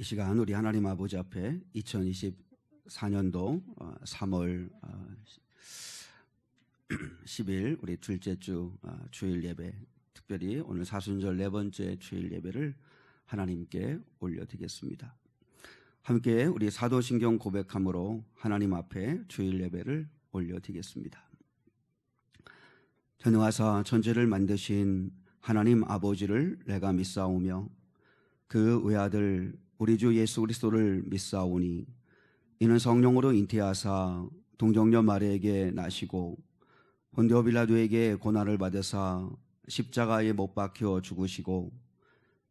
이 시간 우리 하나님 아버지 앞에 2024년도 3월 10일 우리 둘째 주 주일 예배, 특별히 오늘 사순절 네 번째 주일 예배를 하나님께 올려드리겠습니다. 함께 우리 사도신경 고백함으로 하나님 앞에 주일 예배를 올려드리겠습니다. 전능하사 천지를 만드신 하나님 아버지를 내가 믿사오며 그 외아들 우리 주 예수 그리스도를 믿사오니 이는 성령으로 잉태하사 동정녀 마리아에게 나시고 본디오 빌라도에게 고난을 받으사 십자가에 못 박혀 죽으시고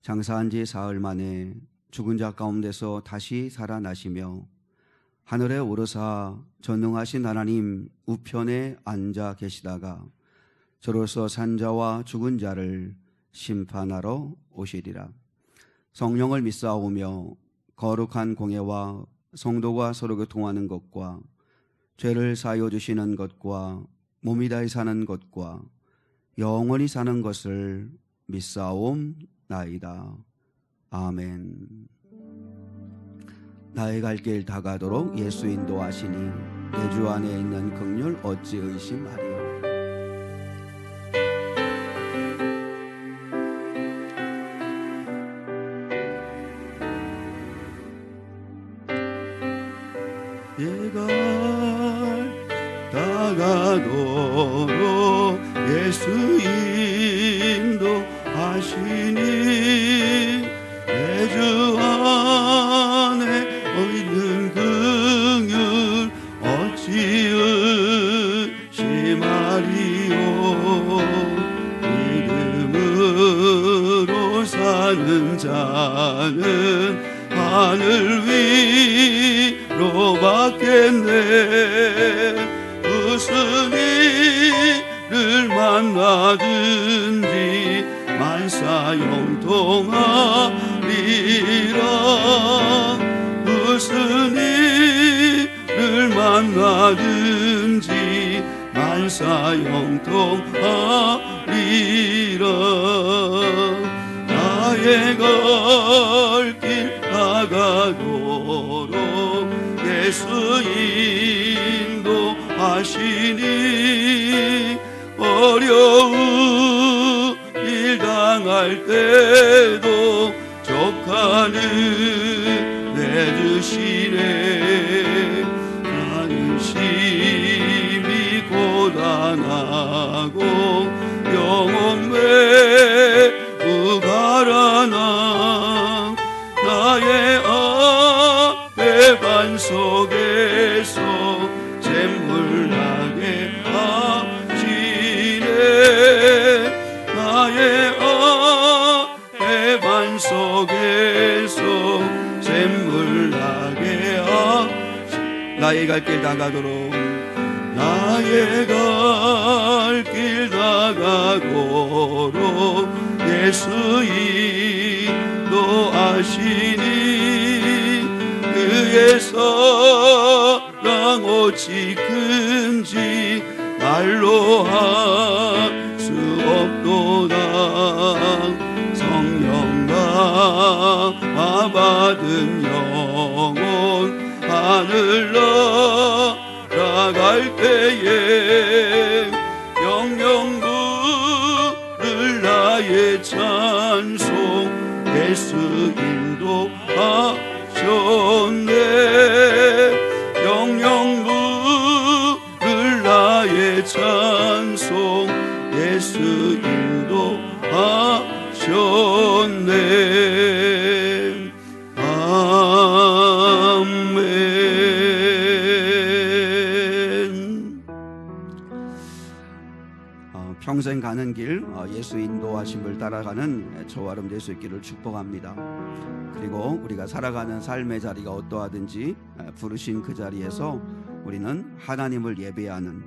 장사한 지 사흘 만에 죽은 자 가운데서 다시 살아나시며 하늘에 오르사 전능하신 하나님 우편에 앉아 계시다가 저로서 산 자와 죽은 자를 심판하러 오시리라. 성령을 믿사오며 거룩한 공예와 성도가 서로 교통하는 것과 죄를 사하여 주시는 것과 몸이 다해 사는 것과 영원히 사는 것을 믿사옵나이다. 아멘. 나의 갈 길 다가도록 예수 인도하시니 내 주 안에 있는 긍휼 어찌 의심하리요. 내가 다가도록 예수 인도하시니 내 주 안에 있는 긍휼 어찌 의심하리요. 믿음으로 사는 자는 하늘 위로 받겠네. 무슨 일을 만나든지 만사형통하리라. 무슨 일을 만나든지 만사형통하리라. 나의 갈 길 다가도록 예수 인도하시니 어려운 일 당할 때도 족하는 내주시네. 나는 심히 고단하고 영혼 매우 가라나 나의 앞에 반석에서 샘물나게 하시네. 나의 앞에 반석에서 샘물나게 하시네. 나의 갈 길 다가도록 나의 갈 길 다가도록 예수 인도하시니 그의 사랑 어찌 큰지 말로 할 수 없도다. 성령과 받은 영혼 하늘 날아갈 때에 영영 부를 나의 찬송 예수 인도하셨네. 영영 부를 나의 찬송 예수 인도하셨네. 아멘. 평생 가는 길 예수 인도하심을 따라가는 저와 여러분 될 수 있기를 축복합니다. 그리고 우리가 살아가는 삶의 자리가 어떠하든지 부르신 그 자리에서 우리는 하나님을 예배하는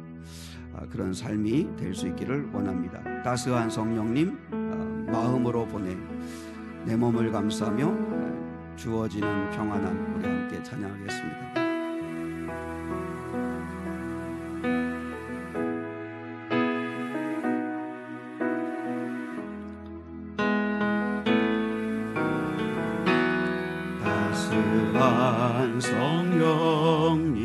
그런 삶이 될 수 있기를 원합니다. 따스한 성령님 마음으로 보내 내 몸을 감싸며 주어지는 평안함 우리 함께 찬양하겠습니다. 거룩한 성령님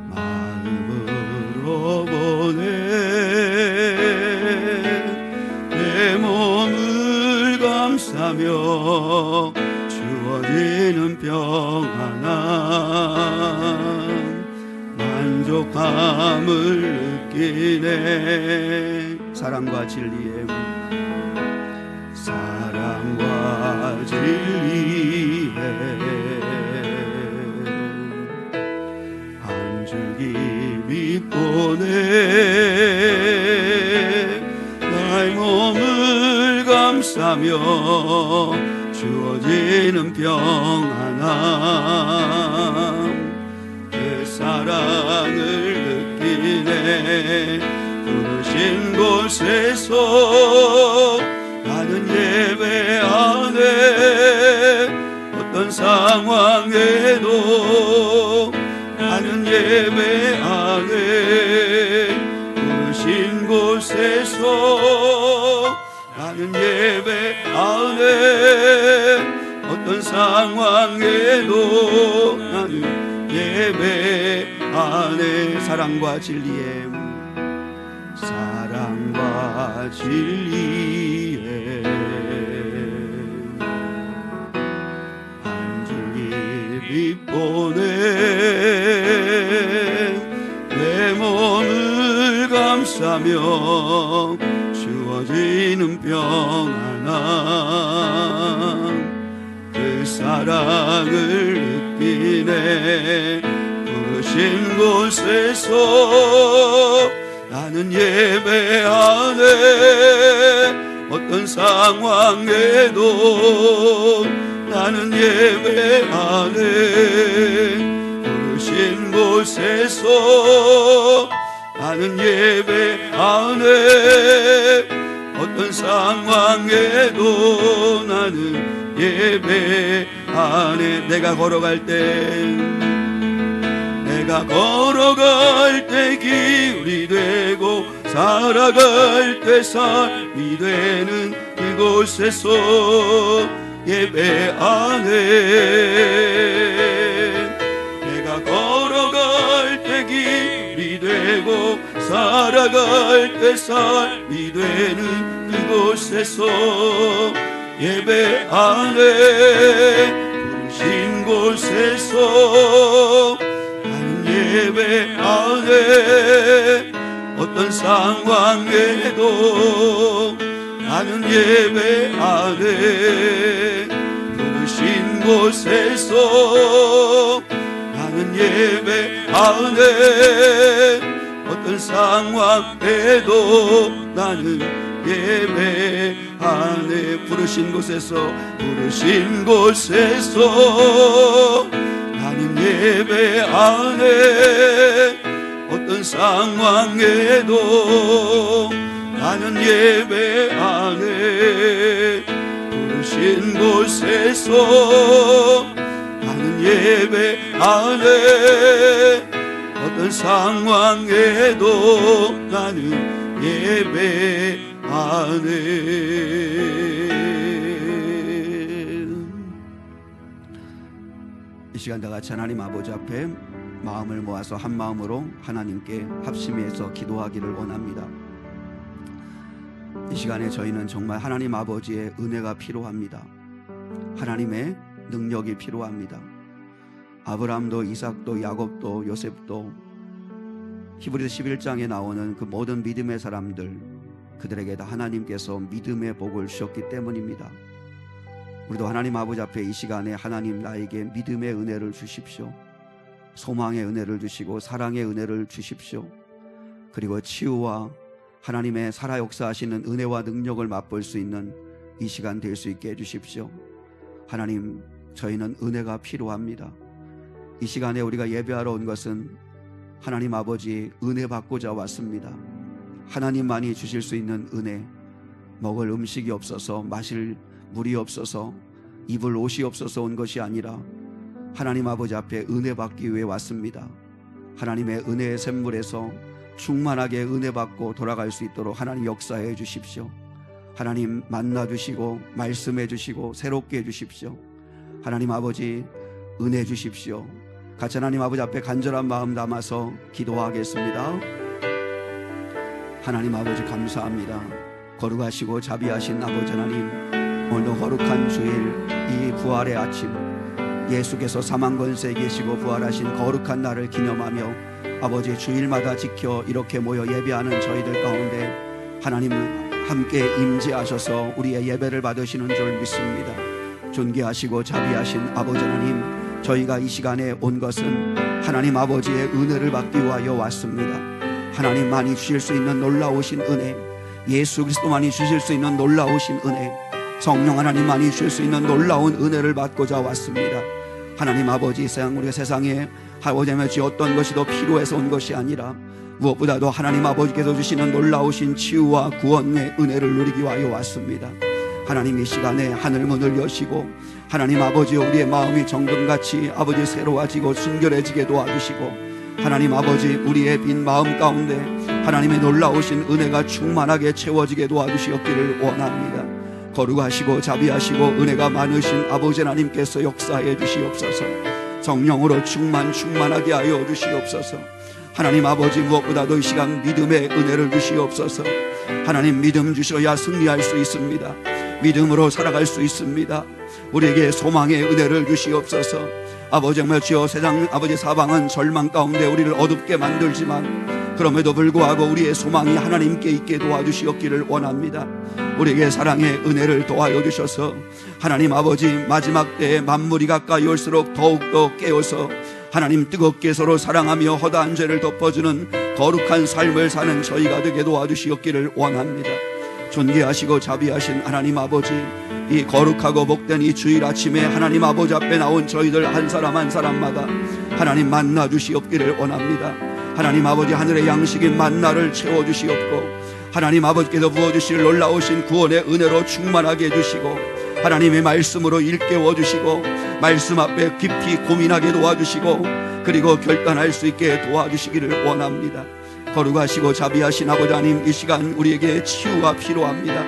마음으로 보내 내 몸을 감싸며 주어지는 평안함 만족함을 느끼네. 사랑과 진리의 한 줄기 빛보내 나의 몸을 감싸며 주어지는 평안함 그 사랑을 느끼네. 부르신 곳에서 나는 예배하네. 어떤 상황에도 나는 예배하네. 부르신 곳에서 나는 예배하네. 어떤 상황에도 나는 예배하네. 사랑과 진리의 한 줄기 빛보내 내 몸을 감싸며 주어지는 평안함 그 사랑을 느끼네. 부르신 곳에서 나는 예배하네. 어떤 상황에도 나는 예배하네. 부르신 곳에서 나는 예배하네. 어떤 상황에도 나는 예배하네. 내가 걸어갈 때 길이 되고 살아갈 때 삶이 되는 그곳에서 예배하네. 내가 걸어갈 때 길이 되고 살아갈 때 삶이 되는 그곳에서 예배하네. 부르신 곳에서 예배하네. 어떤 상황에도 나는 예배하네. 부르신 곳에서 나는 예배하네. 어떤 상황에도 나는 예배하네. 부르신 곳에서 나는 예배하네. 어떤 상황에도 나는 예배하네. 부르신 곳에서 나는 예배하네. 어떤 상황에도 나는 예배하네. 이 시간 다 같이 하나님 아버지 앞에 마음을 모아서 한 마음으로 하나님께 합심해서 기도하기를 원합니다. 이 시간에 저희는 정말 하나님 아버지의 은혜가 필요합니다. 하나님의 능력이 필요합니다. 아브라함도 이삭도 야곱도 요셉도 히브리서 11장에 나오는 그 모든 믿음의 사람들, 그들에게 다 하나님께서 믿음의 복을 주셨기 때문입니다. 우리도 하나님 아버지 앞에 이 시간에 하나님 나에게 믿음의 은혜를 주십시오. 소망의 은혜를 주시고 사랑의 은혜를 주십시오. 그리고 치유와 하나님의 살아 역사하시는 은혜와 능력을 맛볼 수 있는 이 시간 될 수 있게 해주십시오. 하나님, 저희는 은혜가 필요합니다. 이 시간에 우리가 예배하러 온 것은 하나님 아버지 은혜 받고자 왔습니다. 하나님만이 주실 수 있는 은혜, 먹을 음식이 없어서, 마실 물이 없어서, 입을 옷이 없어서 온 것이 아니라 하나님 아버지 앞에 은혜 받기 위해 왔습니다. 하나님의 은혜의 샘물에서 충만하게 은혜 받고 돌아갈 수 있도록 하나님 역사해 주십시오. 하나님 만나 주시고 말씀해 주시고 새롭게 해 주십시오. 하나님 아버지 은혜 주십시오. 같이 하나님 아버지 앞에 간절한 마음 담아서 기도하겠습니다. 하나님 아버지 감사합니다. 거룩하시고 자비하신 아버지 하나님, 오늘도 거룩한 주일 이 부활의 아침, 예수께서 사망 권세에 계시고 부활하신 거룩한 날을 기념하며 아버지 주일마다 지켜 이렇게 모여 예배하는 저희들 가운데 하나님 함께 임재하셔서 우리의 예배를 받으시는 줄 믿습니다. 존귀하시고 자비하신 아버지 하나님, 저희가 이 시간에 온 것은 하나님 아버지의 은혜를 받기 위하여 왔습니다. 하나님만이 주실 수 있는 놀라우신 은혜, 예수 그리스도만이 주실 수 있는 놀라우신 은혜, 성령 하나님만이 주실 수 있는 놀라운 은혜를 받고자 왔습니다. 하나님 아버지, 우리가 세상에 아버지 어떤 것이 더 필요해서 온 것이 아니라 무엇보다도 하나님 아버지께서 주시는 놀라우신 치유와 구원의 은혜를 누리기 위하여 왔습니다. 하나님 이 시간에 하늘문을 여시고 하나님 아버지 우리의 마음이 정금같이 아버지 새로워지고 순결해지게 도와주시고 하나님 아버지 우리의 빈 마음 가운데 하나님의 놀라우신 은혜가 충만하게 채워지게 도와주시옵기를 원합니다. 거룩하시고 자비하시고 은혜가 많으신 아버지 하나님께서 역사해 주시옵소서. 성령으로 충만하게 하여 주시옵소서. 하나님 아버지 무엇보다도 이 시간 믿음의 은혜를 주시옵소서. 하나님 믿음 주셔야 승리할 수 있습니다. 믿음으로 살아갈 수 있습니다. 우리에게 소망의 은혜를 주시옵소서. 아버지 정말 주여, 세상 아버지 사방은 절망 가운데 우리를 어둡게 만들지만 그럼에도 불구하고 우리의 소망이 하나님께 있게 도와주시옵기를 원합니다. 우리에게 사랑의 은혜를 도와여 주셔서 하나님 아버지 마지막 때에 만물이 가까이 올수록 더욱더 깨어서 하나님 뜨겁게 서로 사랑하며 허다한 죄를 덮어주는 거룩한 삶을 사는 저희가 되게 도와주시옵기를 원합니다. 존귀하시고 자비하신 하나님 아버지, 이 거룩하고 복된 이 주일 아침에 하나님 아버지 앞에 나온 저희들 한 사람 한 사람마다 하나님 만나 주시옵기를 원합니다. 하나님 아버지 하늘의 양식인 만나를 채워주시옵고 하나님 아버지께서 부어주실 놀라우신 구원의 은혜로 충만하게 해주시고 하나님의 말씀으로 일깨워 주시고 말씀 앞에 깊이 고민하게 도와주시고 그리고 결단할 수 있게 도와주시기를 원합니다. 거룩하시고 자비하신 아버지 하나님, 이 시간 우리에게 치유가 필요합니다.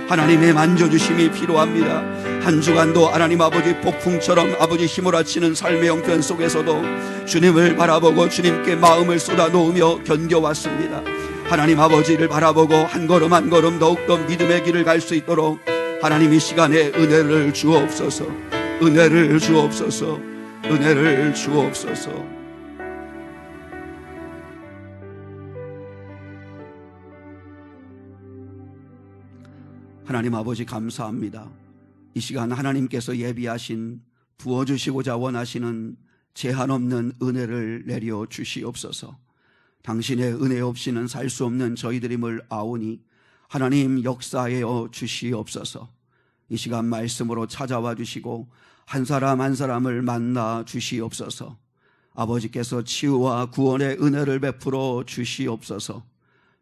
하나님의 만져주심이 필요합니다. 한 주간도 하나님 아버지 폭풍처럼 아버지 휘몰아치는 삶의 형편 속에서도 주님을 바라보고 주님께 마음을 쏟아놓으며 견뎌왔습니다. 하나님 아버지를 바라보고 한 걸음 한 걸음 더욱더 믿음의 길을 갈 수 있도록 하나님 이 시간에 은혜를 주옵소서. 은혜를 주옵소서. 은혜를 주옵소서. 하나님 아버지 감사합니다. 이 시간 하나님께서 예비하신 부어주시고자 원하시는 제한 없는 은혜를 내려 주시옵소서. 당신의 은혜 없이는 살 수 없는 저희들임을 아오니 하나님 역사하여 주시옵소서. 이 시간 말씀으로 찾아와 주시고 한 사람 한 사람을 만나 주시옵소서. 아버지께서 치유와 구원의 은혜를 베풀어 주시옵소서.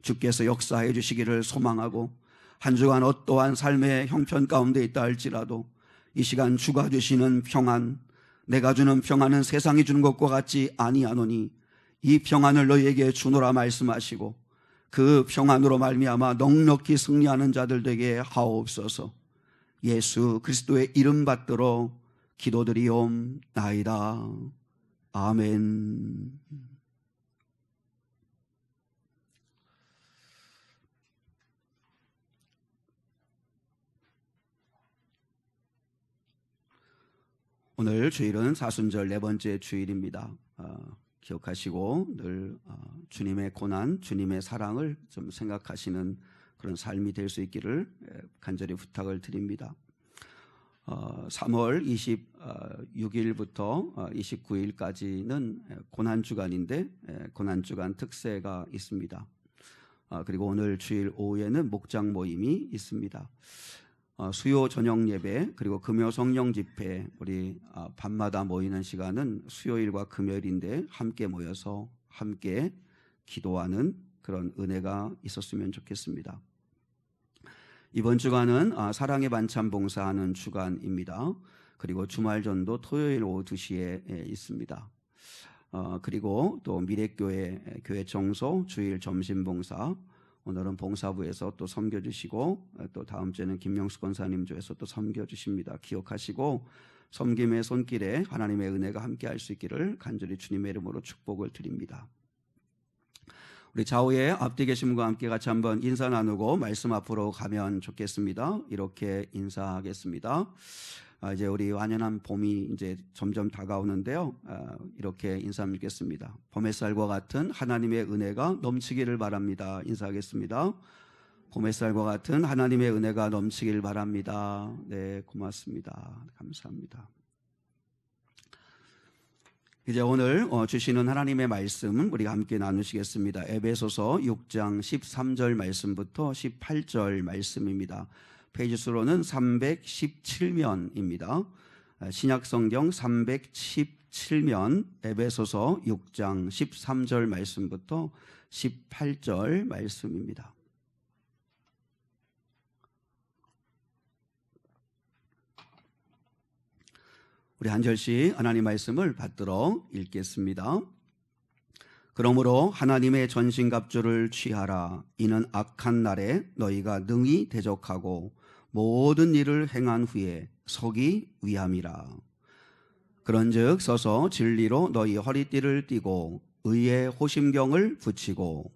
주께서 역사해 주시기를 소망하고 한 주간 어떠한 삶의 형편 가운데 있다 할지라도 이 시간 주가 주시는 평안, 내가 주는 평안은 세상이 주는 것과 같지 아니하노니 이 평안을 너희에게 주노라 말씀하시고 그 평안으로 말미암아 넉넉히 승리하는 자들 되게 하옵소서. 예수 그리스도의 이름 받들어 기도드리옵나이다. 아멘. 오늘 주일은 사순절 네 번째 주일입니다. 기억하시고 늘 주님의 고난, 주님의 사랑을 좀 생각하시는 그런 삶이 될 수 있기를 간절히 부탁을 드립니다. 3월 26일부터 29일까지는 고난주간인데 고난주간 특세가 있습니다. 그리고 오늘 주일 오후에는 목장 모임이 있습니다. 수요 저녁 예배 그리고 금요 성령 집회, 우리 밤마다 모이는 시간은 수요일과 금요일인데 함께 모여서 함께 기도하는 그런 은혜가 있었으면 좋겠습니다. 이번 주간은 사랑의 반찬 봉사하는 주간입니다. 그리고 주말 전도 토요일 오후 2시에 있습니다. 그리고 또 미래교회 교회 청소 주일 점심 봉사, 오늘은 봉사부에서 또 섬겨주시고 또 다음 주에는 김명수 권사님 조에서 또 섬겨주십니다. 기억하시고 섬김의 손길에 하나님의 은혜가 함께할 수 있기를 간절히 주님의 이름으로 축복을 드립니다. 우리 좌우에 앞뒤 계신 분과 함께 같이 한번 인사 나누고 말씀 앞으로 가면 좋겠습니다. 이렇게 인사하겠습니다. 이제 우리 완연한 봄이 이제 점점 다가오는데요. 이렇게 인사드리겠습니다. 봄 햇살과 같은 하나님의 은혜가 넘치기를 바랍니다. 인사하겠습니다. 봄 햇살과 같은 하나님의 은혜가 넘치길 바랍니다. 네, 고맙습니다. 감사합니다. 이제 오늘 주시는 하나님의 말씀 우리가 함께 나누시겠습니다. 에베소서 6장 13절 말씀부터 18절 말씀입니다. 페이지 수로는 317면입니다. 신약성경 317면 에베소서 6장 13절 말씀부터 18절 말씀입니다. 우리 한 절씩 하나님 말씀을 받들어 읽겠습니다. 그러므로 하나님의 전신갑주를 취하라. 이는 악한 날에 너희가 능히 대적하고 모든 일을 행한 후에 서기 위함이라. 그런즉 서서 진리로 너희 허리띠를 띠고 의의 호심경을 붙이고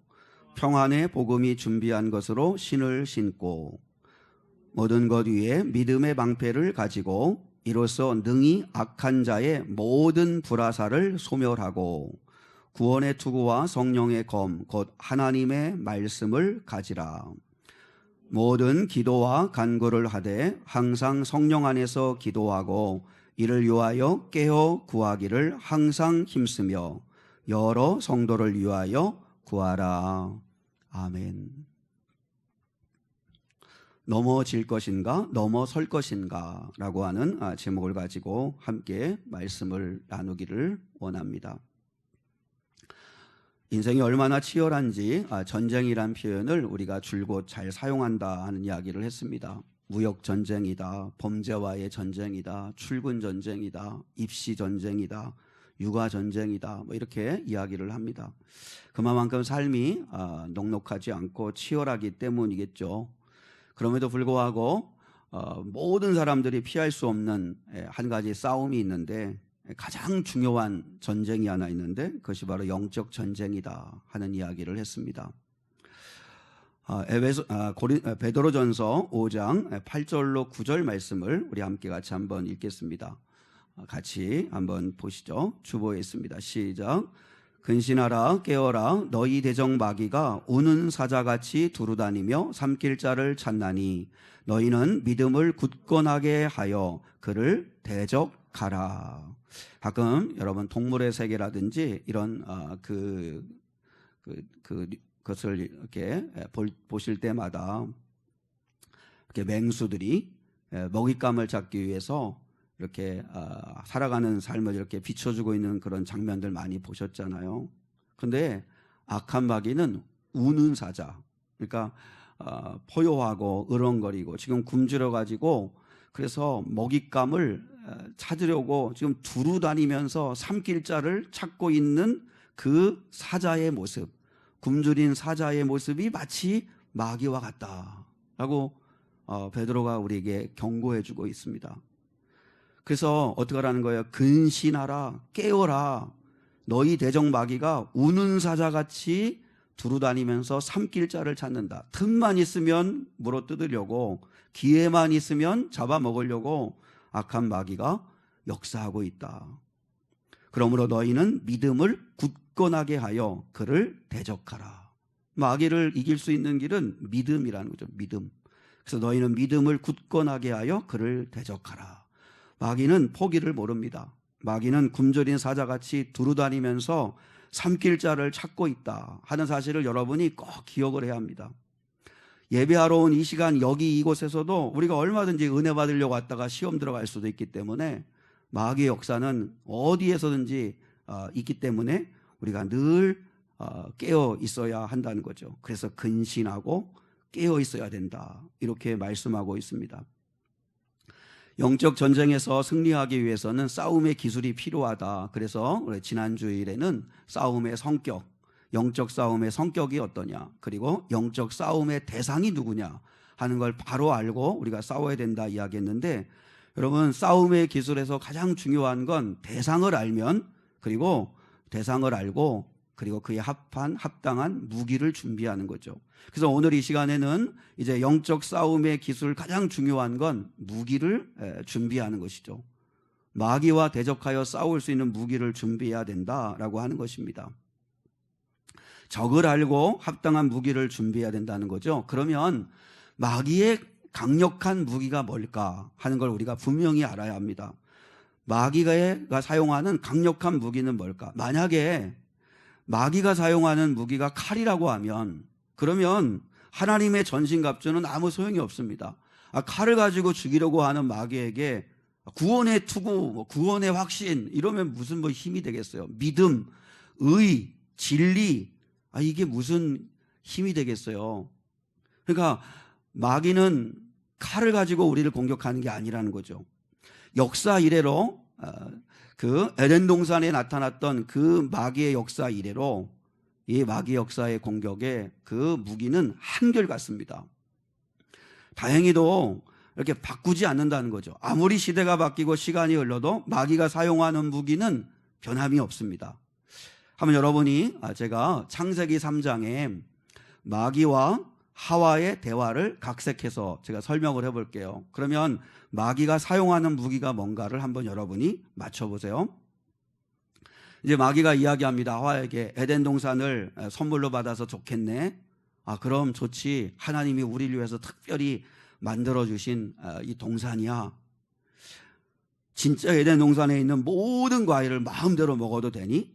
평안의 복음이 준비한 것으로 신을 신고 모든 것 위에 믿음의 방패를 가지고 이로써 능히 악한 자의 모든 불화살을 소멸하고 구원의 투구와 성령의 검 곧 하나님의 말씀을 가지라. 모든 기도와 간구를 하되 항상 성령 안에서 기도하고 이를 위하여 깨어 구하기를 항상 힘쓰며 여러 성도를 위하여 구하라. 아멘. 넘어질 것인가 넘어설 것인가 라고 하는 제목을 가지고 함께 말씀을 나누기를 원합니다. 인생이 얼마나 치열한지 전쟁이란 표현을 우리가 줄곧 잘 사용한다 하는 이야기를 했습니다. 무역 전쟁이다, 범죄와의 전쟁이다, 출근 전쟁이다, 입시 전쟁이다, 육아 전쟁이다, 뭐 이렇게 이야기를 합니다. 그만큼 삶이 넉넉하지 않고 치열하기 때문이겠죠. 그럼에도 불구하고 모든 사람들이 피할 수 없는 한 가지 싸움이 있는데 가장 중요한 전쟁이 하나 있는데 그것이 바로 영적 전쟁이다 하는 이야기를 했습니다. 베드로전서 5장 8절로 9절 말씀을 우리 함께 같이 한번 읽겠습니다. 같이 한번 보시죠. 주보에 있습니다. 시작. 근신하라 깨어라 너희 대적 마귀가 우는 사자같이 두루다니며 삼킬 자를 찾나니 너희는 믿음을 굳건하게 하여 그를 대적하라. 가끔 여러분 동물의 세계라든지 이런 그것을 이렇게 보실 때마다 이렇게 맹수들이 먹잇감을 잡기 위해서 이렇게 살아가는 삶을 이렇게 비춰주고 있는 그런 장면들 많이 보셨잖아요. 근데 악한 마귀는 우는 사자, 그러니까 포효하고 으렁거리고 지금 굶주려 가지고 그래서 먹잇감을 찾으려고 지금 두루 다니면서 삼킬 자를 찾고 있는 그 사자의 모습, 굶주린 사자의 모습이 마치 마귀와 같다라고 베드로가 우리에게 경고해주고 있습니다. 그래서 어떻게 하라는 거예요? 근신하라 깨어라 너희 대적 마귀가 우는 사자같이 두루다니면서 삼킬 자를 찾는다. 틈만 있으면 물어뜯으려고 기회만 있으면 잡아먹으려고 악한 마귀가 역사하고 있다. 그러므로 너희는 믿음을 굳건하게 하여 그를 대적하라. 마귀를 이길 수 있는 길은 믿음이라는 거죠. 믿음. 그래서 너희는 믿음을 굳건하게 하여 그를 대적하라. 마귀는 포기를 모릅니다. 마귀는 굶주린 사자같이 두루다니면서 삼킬 자를 찾고 있다 하는 사실을 여러분이 꼭 기억을 해야 합니다. 예배하러 온 이 시간 여기 이곳에서도 우리가 얼마든지 은혜 받으려고 왔다가 시험 들어갈 수도 있기 때문에 마귀의 역사는 어디에서든지 있기 때문에 우리가 늘 깨어 있어야 한다는 거죠. 그래서 근신하고 깨어 있어야 된다 이렇게 말씀하고 있습니다. 영적 전쟁에서 승리하기 위해서는 싸움의 기술이 필요하다. 그래서 지난 주일에는 싸움의 성격, 영적 싸움의 성격이 어떠냐, 그리고 영적 싸움의 대상이 누구냐 하는 걸 바로 알고 우리가 싸워야 된다 이야기했는데, 여러분, 싸움의 기술에서 가장 중요한 건 대상을 알면, 그리고 대상을 알고 그리고 그에 합당한 무기를 준비하는 거죠. 그래서 오늘 이 시간에는 이제 영적 싸움의 기술 가장 중요한 건 무기를 준비하는 것이죠. 마귀와 대적하여 싸울 수 있는 무기를 준비해야 된다라고 하는 것입니다. 적을 알고 합당한 무기를 준비해야 된다는 거죠. 그러면 마귀의 강력한 무기가 뭘까 하는 걸 우리가 분명히 알아야 합니다. 마귀가 사용하는 강력한 무기는 뭘까? 만약에 마귀가 사용하는 무기가 칼이라고 하면, 그러면 하나님의 전신갑주는 아무 소용이 없습니다. 칼을 가지고 죽이려고 하는 마귀에게 구원의 투구, 구원의 확신 이러면 무슨 힘이 되겠어요? 믿음, 의, 진리, 이게 무슨 힘이 되겠어요? 그러니까 마귀는 칼을 가지고 우리를 공격하는 게 아니라는 거죠. 역사 이래로 그 에덴 동산에 나타났던 그 마귀의 역사 이래로 이 마귀 역사의 공격에 그 무기는 한결같습니다. 다행히도 이렇게 바꾸지 않는다는 거죠. 아무리 시대가 바뀌고 시간이 흘러도 마귀가 사용하는 무기는 변함이 없습니다. 한번 여러분이 제가 창세기 3장에 마귀와 하와의 대화를 각색해서 제가 설명을 해볼게요. 그러면 마귀가 사용하는 무기가 뭔가를 한번 여러분이 맞춰보세요. 이제 마귀가 이야기합니다. 하와에게 에덴 동산을 선물로 받아서 좋겠네. 그럼 좋지. 하나님이 우리를 위해서 특별히 만들어주신 이 동산이야. 진짜 에덴 동산에 있는 모든 과일을 마음대로 먹어도 되니?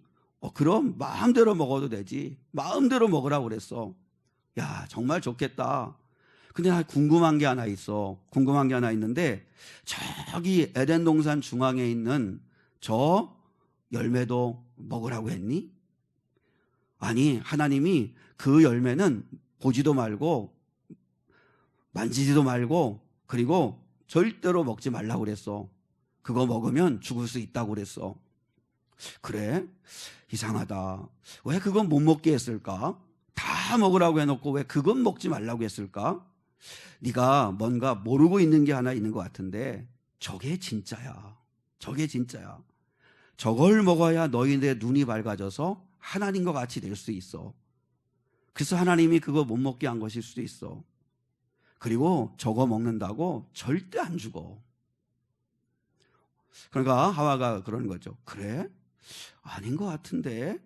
그럼 마음대로 먹어도 되지. 마음대로 먹으라고 그랬어. 야, 정말 좋겠다. 근데 나 궁금한 게 하나 있어. 궁금한 게 하나 있는데, 저기 에덴 동산 중앙에 있는 저 열매도 먹으라고 했니? 아니, 하나님이 그 열매는 보지도 말고 만지지도 말고 그리고 절대로 먹지 말라고 그랬어. 그거 먹으면 죽을 수 있다고 그랬어. 그래? 이상하다. 왜 그건 못 먹게 했을까? 다 먹으라고 해놓고 왜 그건 먹지 말라고 했을까? 네가 뭔가 모르고 있는 게 하나 있는 것 같은데, 저게 진짜야. 저게 진짜야. 저걸 먹어야 너희의 눈이 밝아져서 하나님과 같이 될 수 있어. 그래서 하나님이 그거 못 먹게 한 것일 수도 있어. 그리고 저거 먹는다고 절대 안 죽어. 그러니까 하와가 그러는 거죠. 그래? 아닌 것 같은데?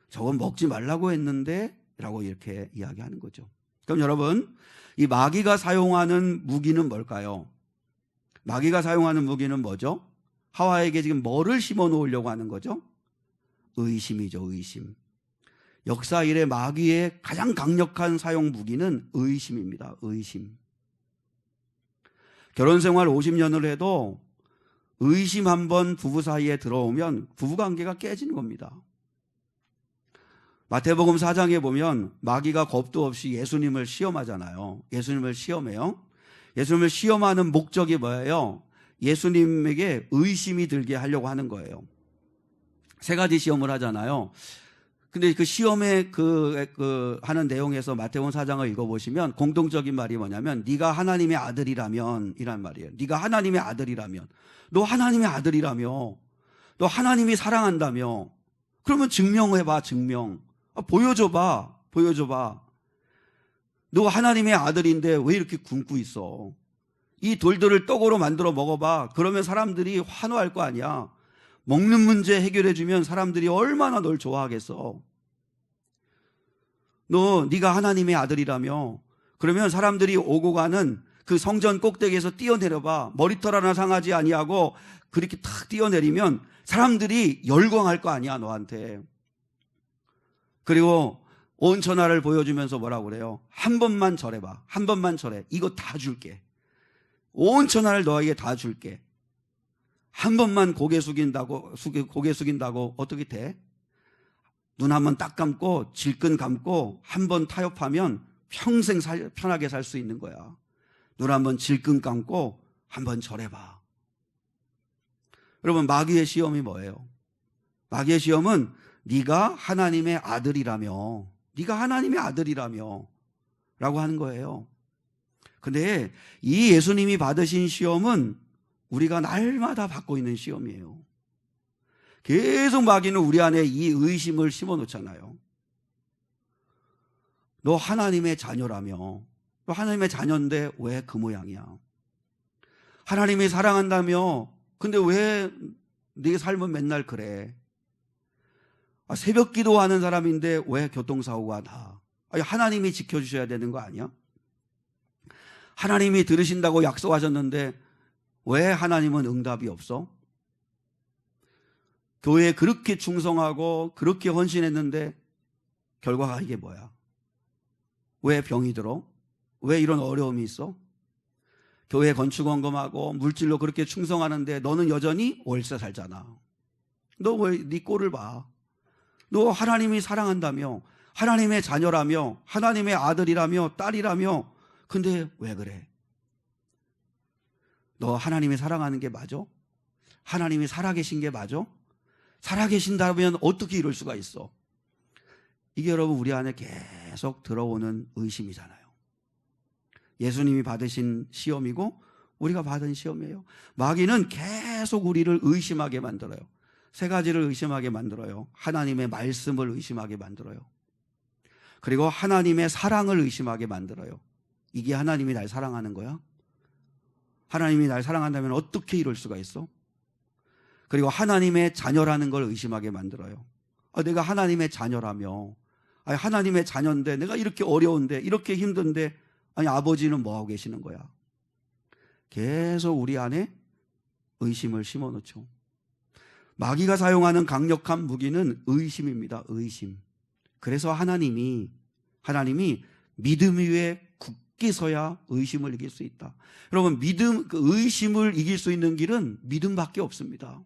저건 먹지 말라고 했는데? 라고 이렇게 이야기하는 거죠. 그럼 여러분, 이 마귀가 사용하는 무기는 뭘까요? 마귀가 사용하는 무기는 뭐죠? 하와에게 지금 뭐를 심어 놓으려고 하는 거죠? 의심이죠, 의심. 역사 이래 마귀의 가장 강력한 사용 무기는 의심입니다. 의심. 결혼 생활 50년을 해도 의심 한번 부부 사이에 들어오면 부부관계가 깨지는 겁니다. 마태복음 4장에 보면 마귀가 겁도 없이 예수님을 시험하잖아요. 예수님을 시험해요. 예수님을 시험하는 목적이 뭐예요? 예수님에게 의심이 들게 하려고 하는 거예요. 세 가지 시험을 하잖아요. 근데 그 시험에 하는 내용에서 마태복음 4장을 읽어보시면 공통적인 말이 뭐냐면, 네가 하나님의 아들이라면, 이란 말이에요. 네가 하나님의 아들이라면, 너 하나님의 아들이라며, 너 하나님이 사랑한다며, 그러면 증명해봐. 증명. 보여줘봐. 보여줘봐. 너 하나님의 아들인데 왜 이렇게 굶고 있어? 이 돌들을 떡으로 만들어 먹어봐. 그러면 사람들이 환호할 거 아니야. 먹는 문제 해결해주면 사람들이 얼마나 널 좋아하겠어. 네가 하나님의 아들이라며, 그러면 사람들이 오고 가는 그 성전 꼭대기에서 뛰어내려봐. 머리털 하나 상하지 아니하고 그렇게 탁 뛰어내리면 사람들이 열광할 거 아니야, 너한테. 그리고 온 천하를 보여주면서 뭐라고 그래요? 한 번만 절해봐. 한 번만 절해. 이거 다 줄게. 온 천하를 너에게 다 줄게. 한 번만 고개 숙인다고 어떻게 돼? 눈 한 번 딱 감고 질끈 감고 한 번 타협하면 평생 편하게 살 수 있는 거야. 눈 한 번 질끈 감고 한 번 절해봐. 여러분, 마귀의 시험이 뭐예요? 마귀의 시험은 네가 하나님의 아들이라며, 네가 하나님의 아들이라며 라고 하는 거예요. 근데 이 예수님이 받으신 시험은 우리가 날마다 받고 있는 시험이에요. 계속 마귀는 우리 안에 이 의심을 심어놓잖아요. 너 하나님의 자녀라며, 너 하나님의 자녀인데 왜 그 모양이야? 하나님이 사랑한다며, 근데 왜 네 삶은 맨날 그래? 새벽 기도하는 사람인데 왜 교통사고가 나? 하나님이 지켜주셔야 되는 거 아니야? 하나님이 들으신다고 약속하셨는데 왜 하나님은 응답이 없어? 교회에 그렇게 충성하고 그렇게 헌신했는데 결과가 이게 뭐야? 왜 병이 들어? 왜 이런 어려움이 있어? 교회 건축원금하고 물질로 그렇게 충성하는데 너는 여전히 월세 살잖아. 너 왜 네 꼴을 봐? 너 하나님이 사랑한다며, 하나님의 자녀라며, 하나님의 아들이라며 딸이라며, 근데 왜 그래? 너 하나님이 사랑하는 게 맞아? 하나님이 살아계신 게 맞아? 살아계신다면 어떻게 이럴 수가 있어? 이게 여러분 우리 안에 계속 들어오는 의심이잖아요. 예수님이 받으신 시험이고 우리가 받은 시험이에요. 마귀는 계속 우리를 의심하게 만들어요. 세 가지를 의심하게 만들어요. 하나님의 말씀을 의심하게 만들어요. 그리고 하나님의 사랑을 의심하게 만들어요. 이게 하나님이 날 사랑하는 거야? 하나님이 날 사랑한다면 어떻게 이럴 수가 있어? 그리고 하나님의 자녀라는 걸 의심하게 만들어요. 내가 하나님의 자녀라며, 하나님의 자녀인데 내가 이렇게 어려운데 이렇게 힘든데 아버지는 뭐하고 계시는 거야? 계속 우리 안에 의심을 심어놓죠. 마귀가 사용하는 강력한 무기는 의심입니다. 의심. 그래서 하나님이 믿음 위에 굳게 서야 의심을 이길 수 있다. 여러분, 의심을 이길 수 있는 길은 믿음밖에 없습니다.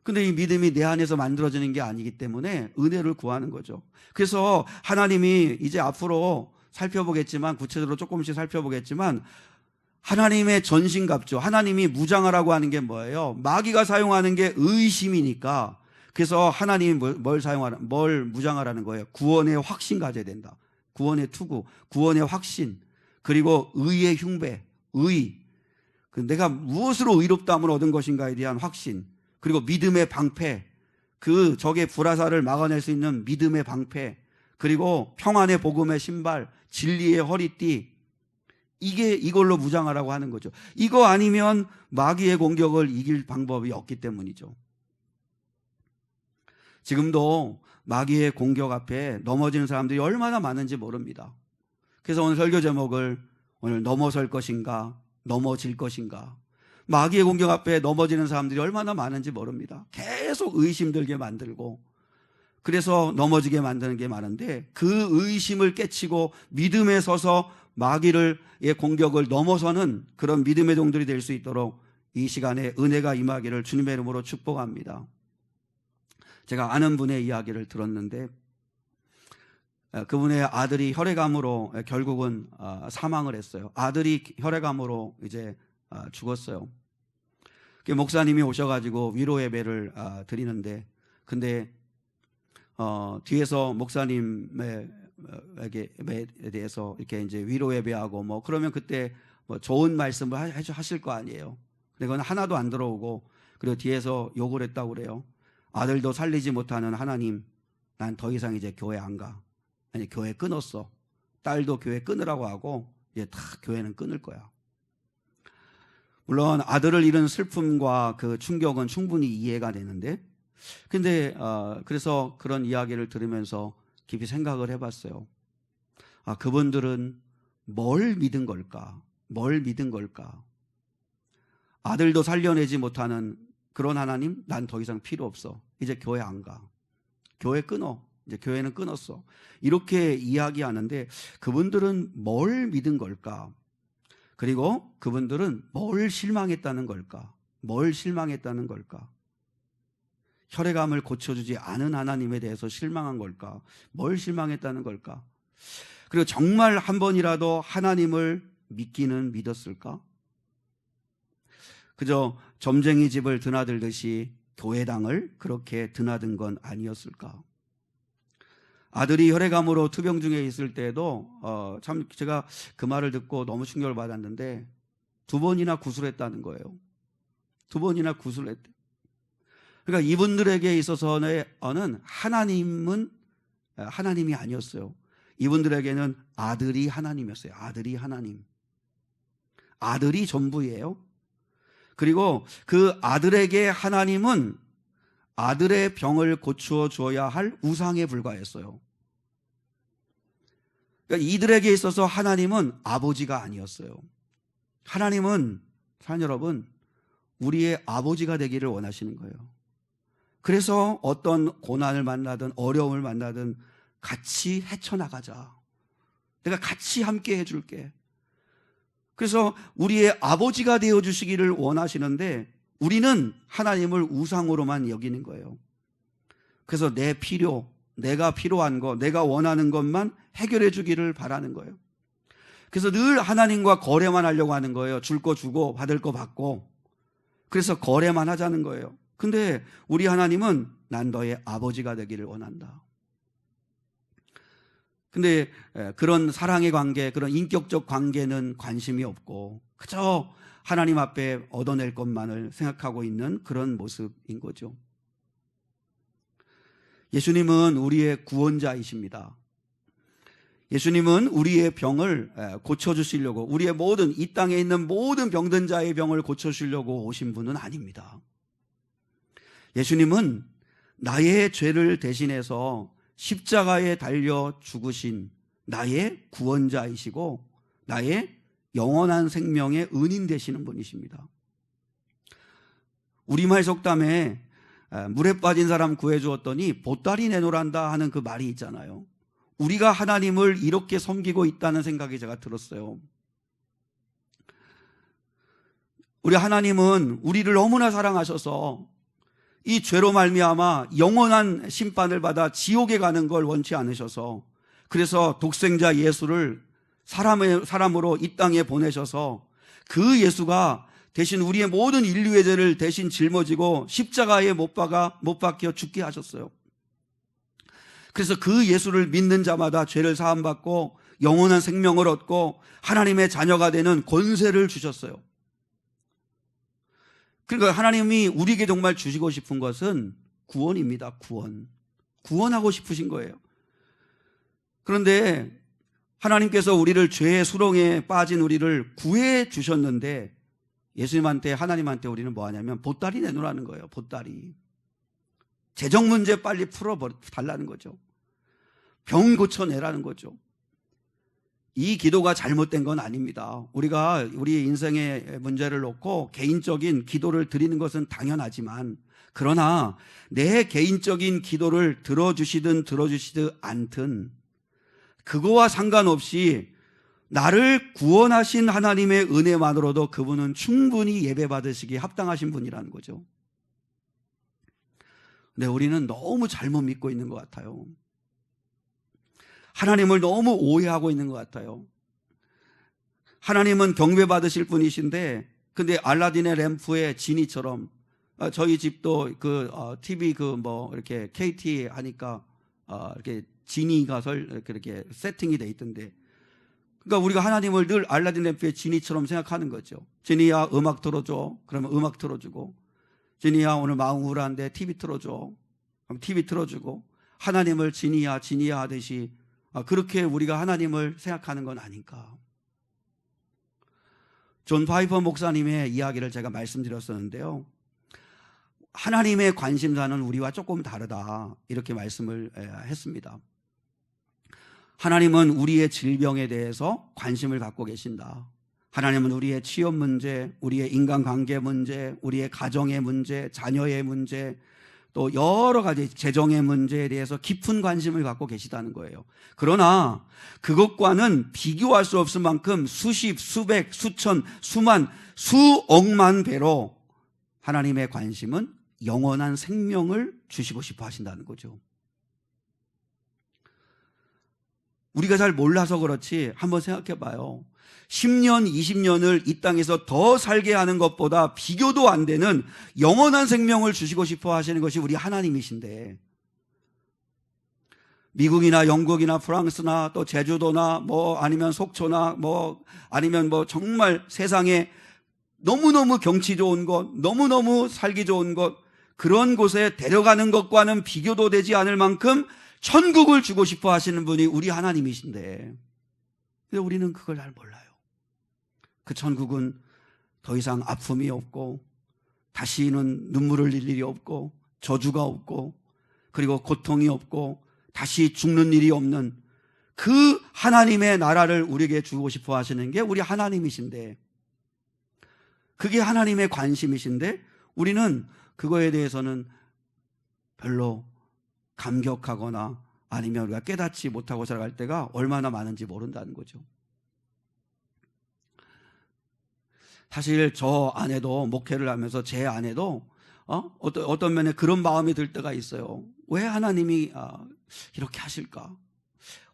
근데 이 믿음이 내 안에서 만들어지는 게 아니기 때문에 은혜를 구하는 거죠. 그래서 하나님이 이제 앞으로 살펴보겠지만, 구체적으로 조금씩 살펴보겠지만, 하나님의 전신갑주, 하나님이 무장하라고 하는 게 뭐예요? 마귀가 사용하는 게 의심이니까, 그래서 하나님이 뭘 무장하라는 거예요? 구원의 확신 가져야 된다. 구원의 투구, 구원의 확신, 그리고 의의 흉배, 내가 무엇으로 의롭다함을 얻은 것인가에 대한 확신, 그리고 믿음의 방패, 적의 불화살을 막아낼 수 있는 믿음의 방패, 그리고 평안의 복음의 신발, 진리의 허리띠, 이걸로 무장하라고 하는 거죠. 이거 아니면 마귀의 공격을 이길 방법이 없기 때문이죠. 지금도 마귀의 공격 앞에 넘어지는 사람들이 얼마나 많은지 모릅니다. 그래서 오늘 설교 제목을 오늘 넘어설 것인가, 넘어질 것인가. 마귀의 공격 앞에 넘어지는 사람들이 얼마나 많은지 모릅니다. 계속 의심 들게 만들고, 그래서 넘어지게 만드는 게 많은데, 그 의심을 깨치고 믿음에 서서 마귀의 공격을 넘어서는 그런 믿음의 종들이 될 수 있도록 이 시간에 은혜가 임하기를 주님의 이름으로 축복합니다. 제가 아는 분의 이야기를 들었는데, 그분의 아들이 혈액암으로 결국은 사망을 했어요. 아들이 혈액암으로 이제 죽었어요. 목사님이 오셔가지고 위로 예배를 드리는데, 근데 뒤에서 목사님에게 대해서 이렇게 이제 위로 예배하고 뭐 그러면 그때 뭐 좋은 말씀을 하실 거 아니에요. 그건 하나도 안 들어오고, 그리고 뒤에서 욕을 했다고 그래요. 아들도 살리지 못하는 하나님, 난 더 이상 이제 교회 안 가. 아니, 교회 끊었어. 딸도 교회 끊으라고 하고 이제 다 교회는 끊을 거야. 물론 아들을 잃은 슬픔과 그 충격은 충분히 이해가 되는데, 근데 그래서 그런 이야기를 들으면서 깊이 생각을 해봤어요. 그분들은 뭘 믿은 걸까? 뭘 믿은 걸까? 아들도 살려내지 못하는 그런 하나님, 난 더 이상 필요 없어. 이제 교회 안 가. 교회 끊어. 이제 교회는 끊었어. 이렇게 이야기하는데, 그분들은 뭘 믿은 걸까? 그리고 그분들은 뭘 실망했다는 걸까? 뭘 실망했다는 걸까? 혈액암을 고쳐주지 않은 하나님에 대해서 실망한 걸까? 뭘 실망했다는 걸까? 그리고 정말 한 번이라도 하나님을 믿었을까? 그저 점쟁이 집을 드나들듯이 교회당을 그렇게 드나든 건 아니었을까? 아들이 혈액암으로 투병 중에 있을 때에도 참 제가 그 말을 듣고 너무 충격을 받았는데 2번이나 구술했다는 거예요. 2번이나 구술했대. 그러니까 이분들에게 있어서는 하나님은 하나님이 아니었어요. 이분들에게는 아들이 하나님이었어요. 아들이 하나님. 아들이 전부예요. 그리고 그 아들에게 하나님은 아들의 병을 고추어 주어야 할 우상에 불과했어요. 그러니까 이들에게 있어서 하나님은 아버지가 아니었어요. 하나님은 사랑 여러분, 우리의 아버지가 되기를 원하시는 거예요. 그래서 어떤 고난을 만나든 어려움을 만나든 같이 헤쳐나가자. 내가 같이 함께 해줄게. 그래서 우리의 아버지가 되어주시기를 원하시는데 우리는 하나님을 우상으로만 여기는 거예요. 그래서 내 필요, 내가 필요한 거, 내가 원하는 것만 해결해 주기를 바라는 거예요. 그래서 늘 하나님과 거래만 하려고 하는 거예요. 줄 거 주고 받을 거 받고. 그래서 거래만 하자는 거예요. 근데 우리 하나님은 난 너의 아버지가 되기를 원한다. 근데 그런 사랑의 관계, 그런 인격적 관계는 관심이 없고 그저 하나님 앞에 얻어낼 것만을 생각하고 있는 그런 모습인 거죠. 예수님은 우리의 구원자이십니다. 예수님은 우리의 병을 고쳐주시려고, 우리의 모든 이 땅에 있는 모든 병든 자의 병을 고쳐주시려고 오신 분은 아닙니다. 예수님은 나의 죄를 대신해서 십자가에 달려 죽으신 나의 구원자이시고 나의 영원한 생명의 은인 되시는 분이십니다. 우리말 속담에 물에 빠진 사람 구해주었더니 보따리 내놓으란다 하는 그 말이 있잖아요. 우리가 하나님을 이렇게 섬기고 있다는 생각이 제가 들었어요. 우리 하나님은 우리를 너무나 사랑하셔서 이 죄로 말미암아 영원한 심판을 받아 지옥에 가는 걸 원치 않으셔서 그래서 독생자 예수를 사람으로 이 땅에 보내셔서 그 예수가 대신 우리의 모든 인류의 죄를 대신 짊어지고 십자가에 못 박혀 죽게 하셨어요. 그래서 그 예수를 믿는 자마다 죄를 사함받고 영원한 생명을 얻고 하나님의 자녀가 되는 권세를 주셨어요. 그러니까 하나님이 우리에게 정말 주시고 싶은 것은 구원입니다. 구원하고 싶으신 거예요. 그런데 하나님께서 우리를 죄의 수렁에 빠진 우리를 구해 주셨는데 예수님한테, 하나님한테 우리는 뭐 하냐면 보따리 내놓으라는 거예요. 보따리. 재정 문제 빨리 풀어달라는 거죠. 병 고쳐내라는 거죠. 이 기도가 잘못된 건 아닙니다. 우리가 우리 인생의 문제를 놓고 개인적인 기도를 드리는 것은 당연하지만 그러나 내 개인적인 기도를 들어주시든 않든 그거와 상관없이 나를 구원하신 하나님의 은혜만으로도 그분은 충분히 예배받으시기에 합당하신 분이라는 거죠. 근데 우리는 너무 잘못 믿고 있는 것 같아요. 하나님을 너무 오해하고 있는 것 같아요. 하나님은 경배받으실 분이신데 근데 알라딘의 램프의 지니처럼 저희 집도 TV 이렇게 KT 하니까 이렇게 지니가 이렇게 세팅이 돼 있던데 그러니까 우리가 하나님을 늘 알라딘 램프의 지니처럼 생각하는 거죠. 지니야 음악 틀어줘. 그러면 음악 틀어주고 지니야 오늘 마음 우울한데 TV 틀어줘. 그럼 TV 틀어주고 하나님을 지니야 하듯이 그렇게 우리가 하나님을 생각하는 건 아닌가. 존 파이퍼 목사님의 이야기를 제가 말씀드렸었는데요. 하나님의 관심사는 우리와 조금 다르다 이렇게 말씀을 했습니다. 하나님은 우리의 질병에 대해서 관심을 갖고 계신다. 하나님은 우리의 취업 문제, 우리의 인간관계 문제, 우리의 가정의 문제, 자녀의 문제, 또 여러 가지 재정의 문제에 대해서 깊은 관심을 갖고 계시다는 거예요. 그러나 그것과는 비교할 수 없을 만큼 수십, 수백, 수천, 수만, 수억만 배로 하나님의 관심은 영원한 생명을 주시고 싶어 하신다는 거죠. 우리가 잘 몰라서 그렇지 한번 생각해 봐요. 10년, 20년을 이 땅에서 더 살게 하는 것보다 비교도 안 되는 영원한 생명을 주시고 싶어 하시는 것이 우리 하나님이신데, 미국이나 영국이나 프랑스나 또 제주도나 뭐 아니면 속초나 뭐 아니면 뭐 정말 세상에 너무너무 경치 좋은 곳, 너무너무 살기 좋은 곳, 그런 곳에 데려가는 것과는 비교도 되지 않을 만큼 천국을 주고 싶어 하시는 분이 우리 하나님이신데, 근데 우리는 그걸 잘 몰라요. 그 천국은 더 이상 아픔이 없고 다시는 눈물을 흘릴 일이 없고 저주가 없고 그리고 고통이 없고 다시 죽는 일이 없는 그 하나님의 나라를 우리에게 주고 싶어 하시는 게 우리 하나님이신데, 그게 하나님의 관심이신데 우리는 그거에 대해서는 별로 감격하거나 아니면 우리가 깨닫지 못하고 살아갈 때가 얼마나 많은지 모른다는 거죠. 사실 저 아내도 목회를 하면서 제 아내도 어떤 면에 그런 마음이 들 때가 있어요. 왜 하나님이 이렇게 하실까?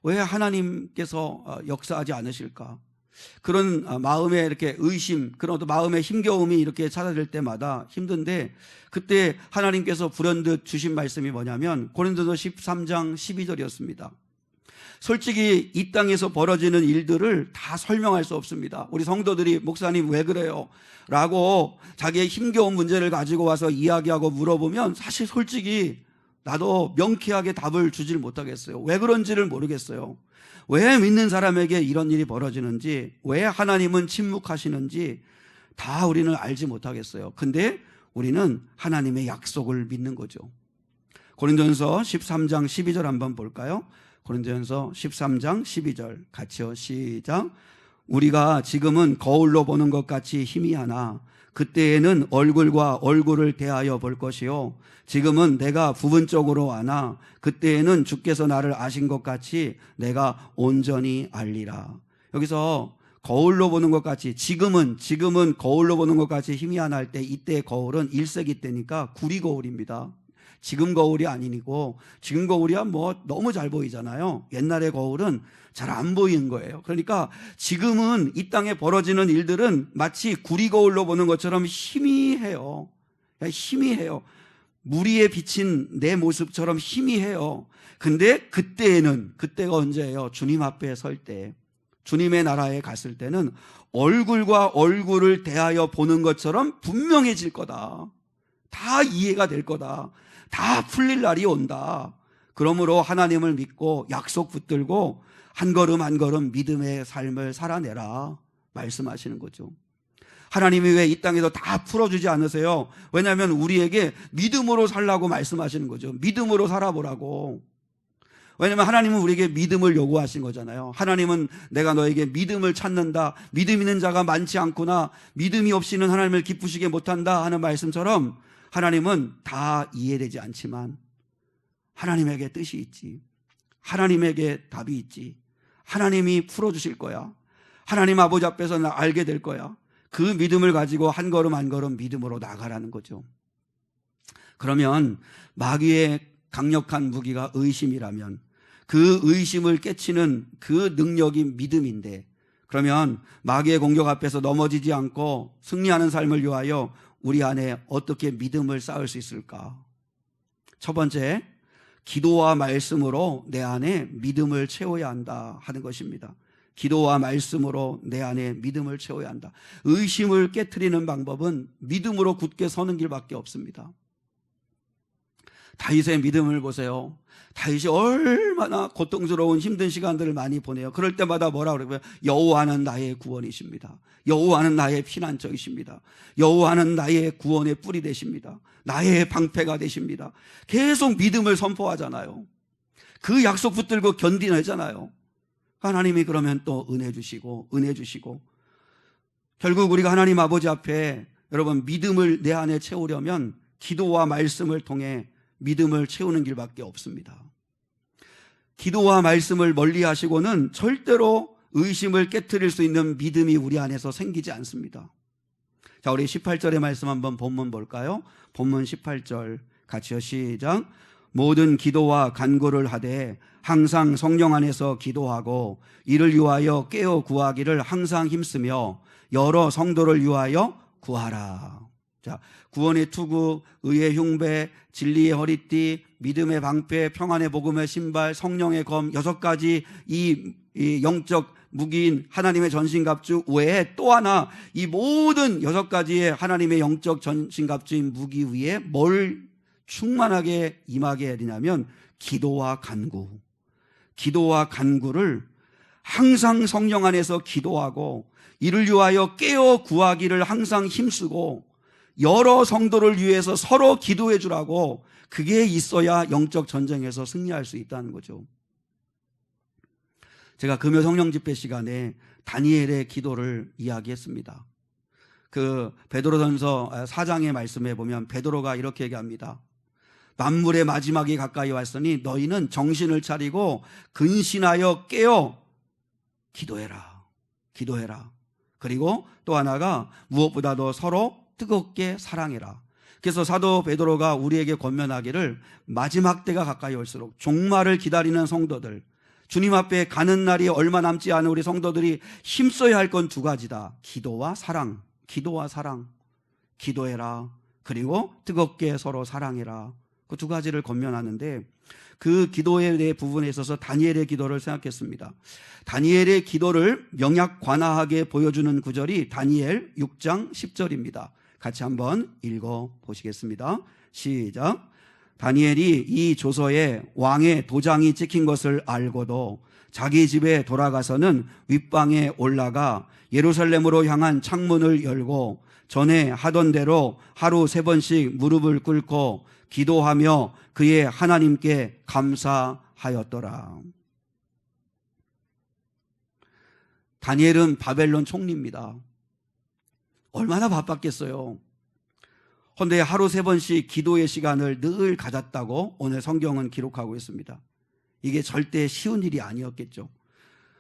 왜 하나님께서 역사하지 않으실까? 그런 마음에 이렇게 의심, 그런 어떤 마음의 힘겨움이 이렇게 찾아들 때마다 힘든데, 그때 하나님께서 불현듯 주신 말씀이 뭐냐면 고린도서 13장 12절이었습니다. 솔직히 이 땅에서 벌어지는 일들을 다 설명할 수 없습니다. 우리 성도들이 목사님 왜 그래요? 라고 자기의 힘겨운 문제를 가지고 와서 이야기하고 물어보면 사실 솔직히 나도 명쾌하게 답을 주질 못하겠어요. 왜 그런지를 모르겠어요. 왜 믿는 사람에게 이런 일이 벌어지는지, 왜 하나님은 침묵하시는지 다 우리는 알지 못하겠어요. 근데 우리는 하나님의 약속을 믿는 거죠. 고린도전서 13장 12절 한번 볼까요? 고린도전서 13장 12절 같이요. 시작. 우리가 지금은 거울로 보는 것 같이 희미하나 그때에는 얼굴과 얼굴을 대하여 볼 것이요, 지금은 내가 부분적으로 아나 그때에는 주께서 나를 아신 것 같이 내가 온전히 알리라. 여기서 거울로 보는 것 같이, 지금은 거울로 보는 것 같이 희미하나 할 때, 이때 거울은 1세기 때니까 구리 거울입니다. 지금 거울이 아니고, 지금 거울이야 뭐 너무 잘 보이잖아요. 옛날의 거울은 잘 안 보이는 거예요. 그러니까 지금은 이 땅에 벌어지는 일들은 마치 구리 거울로 보는 것처럼 희미해요. 희미해요. 무리에 비친 내 모습처럼 희미해요. 근데 그때가 언제예요? 주님 앞에 설 때, 주님의 나라에 갔을 때는 얼굴과 얼굴을 대하여 보는 것처럼 분명해질 거다. 다 이해가 될 거다. 다 풀릴 날이 온다. 그러므로 하나님을 믿고 약속 붙들고 한 걸음 한 걸음 믿음의 삶을 살아내라 말씀하시는 거죠. 하나님이 왜 이 땅에서 다 풀어주지 않으세요? 왜냐하면 우리에게 믿음으로 살라고 말씀하시는 거죠. 믿음으로 살아보라고. 왜냐하면 하나님은 우리에게 믿음을 요구하신 거잖아요. 하나님은 내가 너에게 믿음을 찾는다, 믿음 있는 자가 많지 않구나, 믿음이 없이는 하나님을 기쁘시게 못한다 하는 말씀처럼 하나님은 다 이해되지 않지만 하나님에게 뜻이 있지, 하나님에게 답이 있지, 하나님이 풀어주실 거야, 하나님 아버지 앞에서 나 알게 될 거야. 그 믿음을 가지고 한 걸음 한 걸음 믿음으로 나가라는 거죠. 그러면 마귀의 강력한 무기가 의심이라면 그 의심을 깨치는 그 능력이 믿음인데, 그러면 마귀의 공격 앞에서 넘어지지 않고 승리하는 삶을 위하여 우리 안에 어떻게 믿음을 쌓을 수 있을까? 첫 번째, 기도와 말씀으로 내 안에 믿음을 채워야 한다 하는 것입니다. 기도와 말씀으로 내 안에 믿음을 채워야 한다. 의심을 깨트리는 방법은 믿음으로 굳게 서는 길밖에 없습니다. 다윗의 믿음을 보세요. 다윗이 얼마나 고통스러운 힘든 시간들을 많이 보내요. 그럴 때마다 뭐라 그러면 여호와는 나의 구원이십니다. 여호와는 나의 피난처이십니다. 여호와는 나의 구원의 뿔이 되십니다. 나의 방패가 되십니다. 계속 믿음을 선포하잖아요. 그 약속 붙들고 견디내잖아요. 하나님이 그러면 또 은혜 주시고 결국 우리가 하나님 아버지 앞에 여러분 믿음을 내 안에 채우려면 기도와 말씀을 통해 믿음을 채우는 길밖에 없습니다. 기도와 말씀을 멀리 하시고는 절대로 의심을 깨트릴 수 있는 믿음이 우리 안에서 생기지 않습니다. 자, 우리 18절의 말씀 한번 본문 볼까요? 본문 18절 같이요. 시작. 모든 기도와 간구를 하되 항상 성령 안에서 기도하고 이를 위하여 깨어 구하기를 항상 힘쓰며 여러 성도를 위하여 구하라. 자, 구원의 투구, 의의 흉배, 진리의 허리띠, 믿음의 방패, 평안의 복음의 신발, 성령의 검, 6가지 이 영적 무기인 하나님의 전신갑주 외에 또 하나 이 모든 6가지의 하나님의 영적 전신갑주인 무기 위에 뭘 충만하게 임하게 해야 되냐면 기도와 간구. 기도와 간구를 항상 성령 안에서 기도하고 이를 위하여 깨어 구하기를 항상 힘쓰고 여러 성도를 위해서 서로 기도해 주라고, 그게 있어야 영적 전쟁에서 승리할 수 있다는 거죠. 제가 금요 성령 집회 시간에 다니엘의 기도를 이야기했습니다. 그 베드로전서 4장의 말씀에 보면 베드로가 이렇게 얘기합니다. 만물의 마지막이 가까이 왔으니 너희는 정신을 차리고 근신하여 깨어 기도해라. 기도해라. 그리고 또 하나가 무엇보다도 서로 뜨겁게 사랑해라. 그래서 사도 베드로가 우리에게 권면하기를 마지막 때가 가까이 올수록 종말을 기다리는 성도들, 주님 앞에 가는 날이 얼마 남지 않은 우리 성도들이 힘써야 할 건 2가지다. 기도와 사랑. 기도와 사랑. 기도해라. 그리고 뜨겁게 서로 사랑해라. 그 2가지를 권면하는데, 그 기도에 대해 부분에 있어서 다니엘의 기도를 생각했습니다. 다니엘의 기도를 명약관화하게 보여주는 구절이 다니엘 6장 10절입니다. 같이 한번 읽어보시겠습니다. 시작. 다니엘이 이 조서에 왕의 도장이 찍힌 것을 알고도 자기 집에 돌아가서는 윗방에 올라가 예루살렘으로 향한 창문을 열고 전에 하던 대로 하루 3번씩 무릎을 꿇고 기도하며 그의 하나님께 감사하였더라. 다니엘은 바벨론 총리입니다. 얼마나 바빴겠어요. 그런데 하루 3번씩 기도의 시간을 늘 가졌다고 오늘 성경은 기록하고 있습니다. 이게 절대 쉬운 일이 아니었겠죠.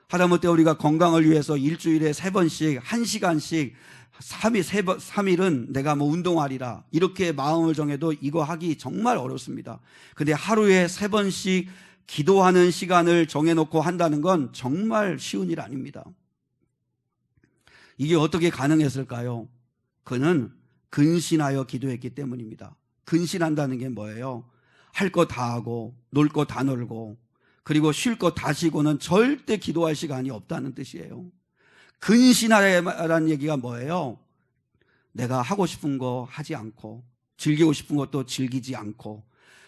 하다못해 우리가 건강을 위해서 일주일에 3번씩 1시간씩 3일은 내가 뭐 운동하리라 이렇게 마음을 정해도 이거 하기 정말 어렵습니다. 근데 하루에 3번씩 기도하는 시간을 정해놓고 한다는 건 정말 쉬운 일 아닙니다. 이게 어떻게 가능했을까요? 그는 근신하여 기도했기 때문입니다. 근신한다는 게 뭐예요? 할 거 다 하고 놀 거 다 놀고 그리고 쉴 거 다 쉬고는 절대 기도할 시간이 없다는 뜻이에요. 근신하라는 얘기가 뭐예요? 내가 하고 싶은 거 하지 않고 즐기고 싶은 것도 즐기지 않고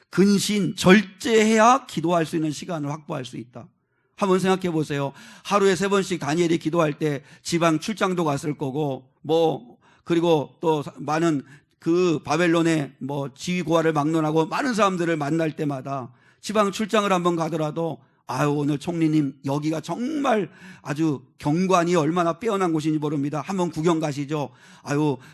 근신, 절제해야 기도할 수 있는 시간을 확보할 수 있다. 한번 생각해 보세요. 하루에 3번씩 다니엘이 기도할 때 지방 출장도 갔을 거고 그리고 또 많은 그 바벨론의 지휘 고하를 막론하고 많은 사람들을 만날 때마다 지방 출장을 한번 가더라도 오늘 총리님 여기가 정말 아주 경관이 얼마나 빼어난 곳인지 모릅니다. 한번 구경 가시죠.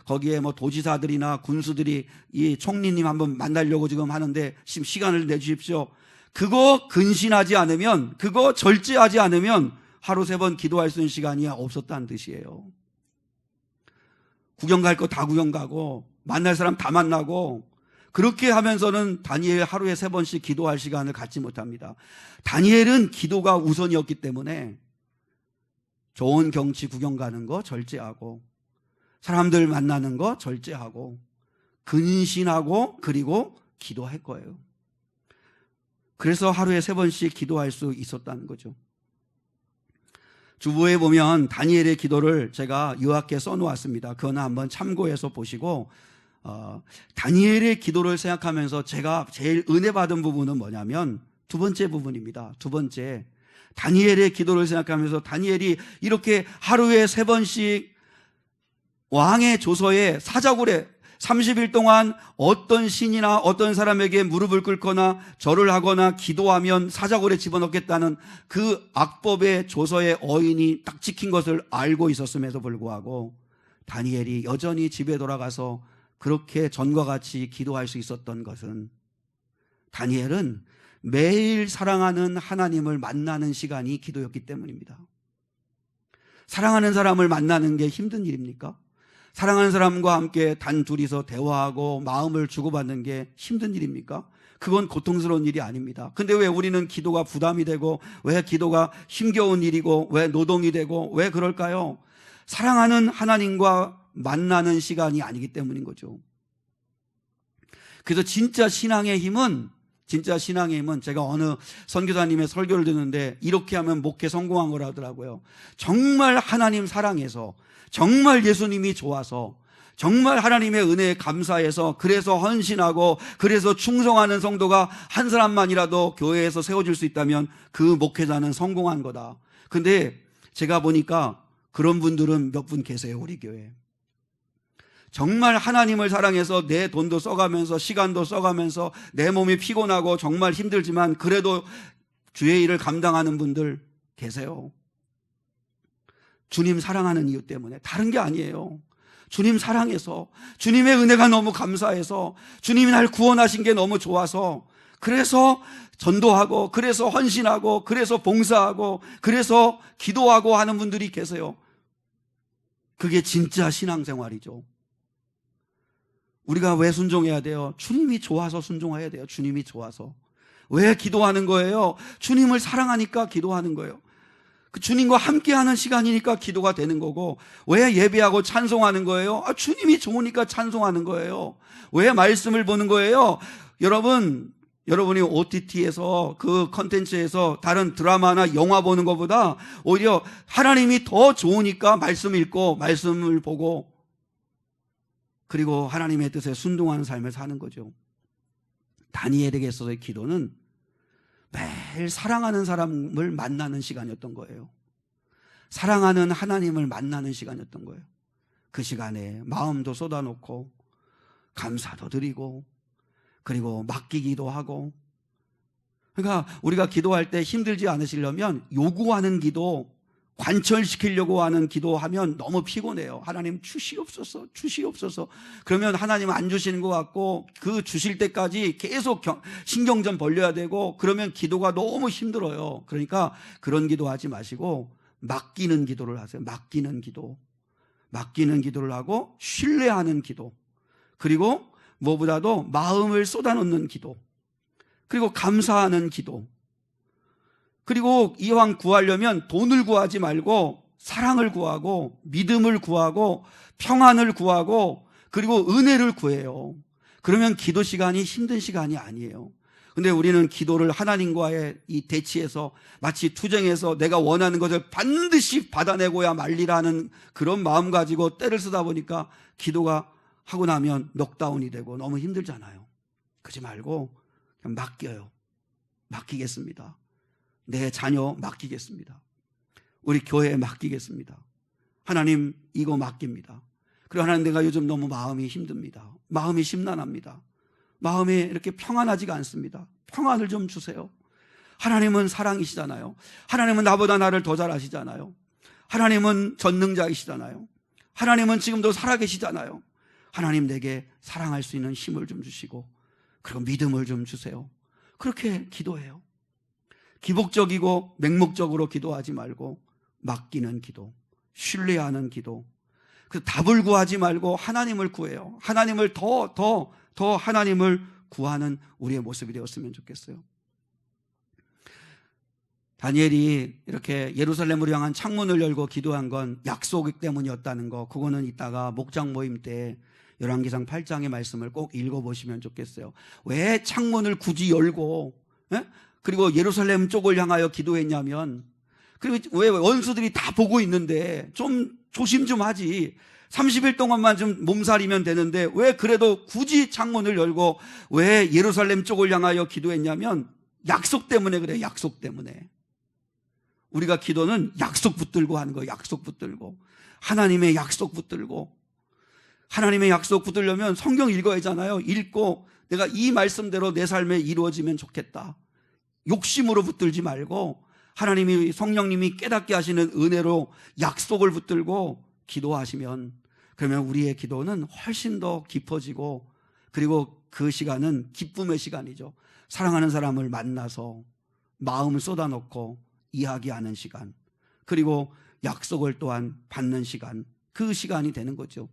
거기에 도지사들이나 군수들이 이 총리님 한번 만나려고 지금 하는데 지금 시간을 내주십시오. 그거 근신하지 않으면, 그거 절제하지 않으면 하루 3번 기도할 수 있는 시간이 없었다는 뜻이에요. 구경 갈 거 다 구경 가고 만날 사람 다 만나고 그렇게 하면서는 다니엘 하루에 3번씩 기도할 시간을 갖지 못합니다. 다니엘은 기도가 우선이었기 때문에 좋은 경치 구경 가는 거 절제하고 사람들 만나는 거 절제하고 근신하고 그리고 기도할 거예요. 그래서 하루에 3번씩 기도할 수 있었다는 거죠. 주보에 보면 다니엘의 기도를 제가 요약해 써놓았습니다. 그거는 한번 참고해서 보시고 다니엘의 기도를 생각하면서 제가 제일 은혜 받은 부분은 뭐냐면 2번째 부분입니다. 2번째, 다니엘의 기도를 생각하면서 다니엘이 이렇게 하루에 3번씩 왕의 조서에 사자굴에 30일 동안 어떤 신이나 어떤 사람에게 무릎을 꿇거나 절을 하거나 기도하면 사자굴에 집어넣겠다는 그 악법의 조서의 어인이 딱 지킨 것을 알고 있었음에도 불구하고 다니엘이 여전히 집에 돌아가서 그렇게 전과 같이 기도할 수 있었던 것은 다니엘은 매일 사랑하는 하나님을 만나는 시간이 기도였기 때문입니다. 사랑하는 사람을 만나는 게 힘든 일입니까? 사랑하는 사람과 함께 단 둘이서 대화하고 마음을 주고받는 게 힘든 일입니까? 그건 고통스러운 일이 아닙니다. 근데 왜 우리는 기도가 부담이 되고, 왜 기도가 힘겨운 일이고, 왜 노동이 되고, 왜 그럴까요? 사랑하는 하나님과 만나는 시간이 아니기 때문인 거죠. 그래서 진짜 신앙의 힘은 제가 어느 선교사님의 설교를 듣는데 이렇게 하면 목회 성공한 거라 하더라고요. 정말 하나님 사랑해서, 정말 예수님이 좋아서, 정말 하나님의 은혜에 감사해서, 그래서 헌신하고, 그래서 충성하는 성도가 한 사람만이라도 교회에서 세워질 수 있다면 그 목회자는 성공한 거다. 근데 제가 보니까 그런 분들은 몇 분 계세요, 우리 교회에. 정말 하나님을 사랑해서 내 돈도 써가면서, 시간도 써가면서, 내 몸이 피곤하고 정말 힘들지만 그래도 주의 일을 감당하는 분들 계세요. 주님 사랑하는 이유 때문에, 다른 게 아니에요. 주님 사랑해서, 주님의 은혜가 너무 감사해서, 주님이 날 구원하신 게 너무 좋아서, 그래서 전도하고, 그래서 헌신하고, 그래서 봉사하고, 그래서 기도하고 하는 분들이 계세요. 그게 진짜 신앙생활이죠. 우리가 왜 순종해야 돼요? 주님이 좋아서 순종해야 돼요. 주님이 좋아서. 왜 기도하는 거예요? 주님을 사랑하니까 기도하는 거예요. 그 주님과 함께하는 시간이니까 기도가 되는 거고, 왜 예배하고 찬송하는 거예요? 주님이 좋으니까 찬송하는 거예요. 왜 말씀을 보는 거예요? 여러분이 OTT에서 그 컨텐츠에서 다른 드라마나 영화 보는 것보다 오히려 하나님이 더 좋으니까 말씀 읽고 말씀을 보고, 그리고 하나님의 뜻에 순종하는 삶을 사는 거죠. 다니엘에게 있어서의 기도는 매일 사랑하는 사람을 만나는 시간이었던 거예요. 사랑하는 하나님을 만나는 시간이었던 거예요. 그 시간에 마음도 쏟아놓고 감사도 드리고, 그리고 맡기기도 하고. 그러니까 우리가 기도할 때 힘들지 않으시려면 요구하는 기도, 관철시키려고 하는 기도하면 너무 피곤해요. 하나님 주시옵소서, 주시옵소서. 그러면 하나님 안 주시는 것 같고, 그 주실 때까지 계속 신경 좀 벌려야 되고, 그러면 기도가 너무 힘들어요. 그러니까 그런 기도하지 마시고 맡기는 기도를 하세요. 맡기는 기도를 하고, 신뢰하는 기도, 그리고 무엇보다도 마음을 쏟아놓는 기도, 그리고 감사하는 기도. 그리고 이왕 구하려면 돈을 구하지 말고 사랑을 구하고, 믿음을 구하고, 평안을 구하고, 그리고 은혜를 구해요. 그러면 기도 시간이 힘든 시간이 아니에요. 근데 우리는 기도를 하나님과의 이 대치에서, 마치 투쟁에서 내가 원하는 것을 반드시 받아내고야 말리라는 그런 마음 가지고 때를 쓰다 보니까 기도가 하고 나면 넉다운이 되고 너무 힘들잖아요. 그러지 말고 그냥 맡겨요. 맡기겠습니다. 내 자녀 맡기겠습니다. 우리 교회에 맡기겠습니다. 하나님 이거 맡깁니다. 그리고 하나님, 내가 요즘 너무 마음이 힘듭니다. 마음이 심란합니다. 마음이 이렇게 평안하지가 않습니다. 평안을 좀 주세요. 하나님은 사랑이시잖아요. 하나님은 나보다 나를 더 잘 아시잖아요. 하나님은 전능자이시잖아요. 하나님은 지금도 살아계시잖아요. 하나님, 내게 사랑할 수 있는 힘을 좀 주시고, 그리고 믿음을 좀 주세요. 그렇게 기도해요. 기복적이고 맹목적으로 기도하지 말고 맡기는 기도, 신뢰하는 기도. 그래서 답을 구하지 말고 하나님을 구해요. 하나님을 더 하나님을 구하는 우리의 모습이 되었으면 좋겠어요. 다니엘이 이렇게 예루살렘으로 향한 창문을 열고 기도한 건 약속 때문이었다는 거, 그거는 이따가 목장 모임 때 열왕기상 8장의 말씀을 꼭 읽어보시면 좋겠어요. 왜 창문을 굳이 열고, 그리고 예루살렘 쪽을 향하여 기도했냐면, 그리고 왜 원수들이 다 보고 있는데 좀 조심 좀 하지, 30일 동안만 좀 몸살이면 되는데 왜 그래도 굳이 창문을 열고 왜 예루살렘 쪽을 향하여 기도했냐면, 약속 때문에 그래요. 약속 때문에. 우리가 기도는 약속 붙들고 하는 거예요. 약속 붙들고, 하나님의 약속 붙들고. 하나님의 약속 붙들려면 성경 읽어야 하잖아요. 읽고 내가 이 말씀대로 내 삶에 이루어지면 좋겠다. 욕심으로 붙들지 말고 하나님이, 성령님이 깨닫게 하시는 은혜로 약속을 붙들고 기도하시면, 그러면 우리의 기도는 훨씬 더 깊어지고, 그리고 그 시간은 기쁨의 시간이죠. 사랑하는 사람을 만나서 마음을 쏟아놓고 이야기하는 시간, 그리고 약속을 또한 받는 시간, 그 시간이 되는 거죠.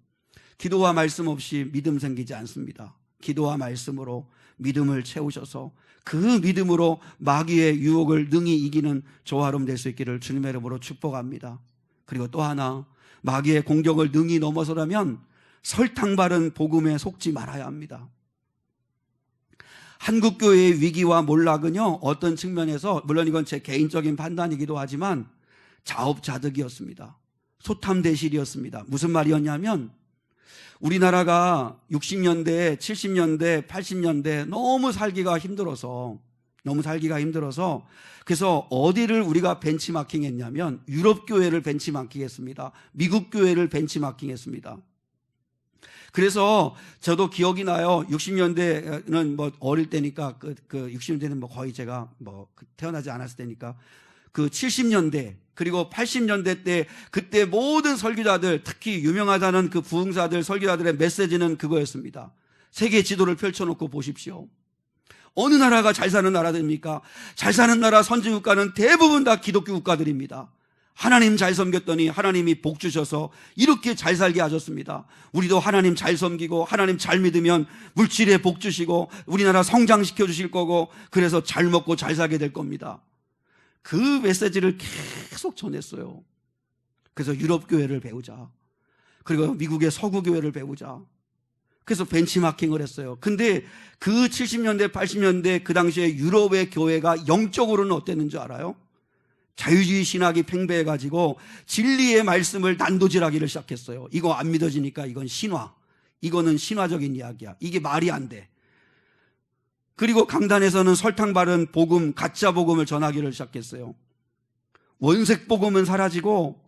기도와 말씀 없이 믿음 생기지 않습니다. 기도와 말씀으로 믿음을 채우셔서 그 믿음으로 마귀의 유혹을 능히 이기는 저와 여러분 될 수 있기를 주님의 이름으로 축복합니다. 그리고 또 하나, 마귀의 공격을 능히 넘어서려면 설탕 바른 복음에 속지 말아야 합니다. 한국교회의 위기와 몰락은요, 어떤 측면에서, 물론 이건 제 개인적인 판단이기도 하지만 자업자득이었습니다. 소탐대실이었습니다. 무슨 말이었냐면, 우리나라가 60년대, 70년대, 80년대 너무 살기가 힘들어서 그래서 어디를 우리가 벤치마킹 했냐면 유럽 교회를 벤치마킹 했습니다. 미국 교회를 벤치마킹 했습니다. 그래서 저도 기억이 나요. 60년대는 뭐 어릴 때니까 그 60년대는 뭐 거의 제가 뭐 태어나지 않았을 때니까 그 70년대 그리고 80년대 때 그때 모든 설교자들, 특히 유명하다는 그 부흥사들, 설교자들의 메시지는 그거였습니다. 세계 지도를 펼쳐놓고 보십시오. 어느 나라가 잘 사는 나라들입니까? 잘 사는 나라 선진국가는 대부분 다 기독교 국가들입니다. 하나님 잘 섬겼더니 하나님이 복 주셔서 이렇게 잘 살게 하셨습니다. 우리도 하나님 잘 섬기고 하나님 잘 믿으면 물질에 복 주시고 우리나라 성장시켜 주실 거고 그래서 잘 먹고 잘 살게 될 겁니다. 그 메시지를 계속 전했어요. 그래서 유럽 교회를 배우자. 그리고 미국의 서구 교회를 배우자. 그래서 벤치마킹을 했어요. 근데 그 70년대, 80년대 그 당시에 유럽의 교회가 영적으로는 어땠는지 알아요? 자유주의 신학이 팽배해가지고 진리의 말씀을 난도질하기를 시작했어요. 이거 안 믿어지니까 이건 신화. 이거는 신화적인 이야기야. 이게 말이 안 돼. 그리고 강단에서는 설탕 바른 복음, 가짜 복음을 전하기를 시작했어요. 원색 복음은 사라지고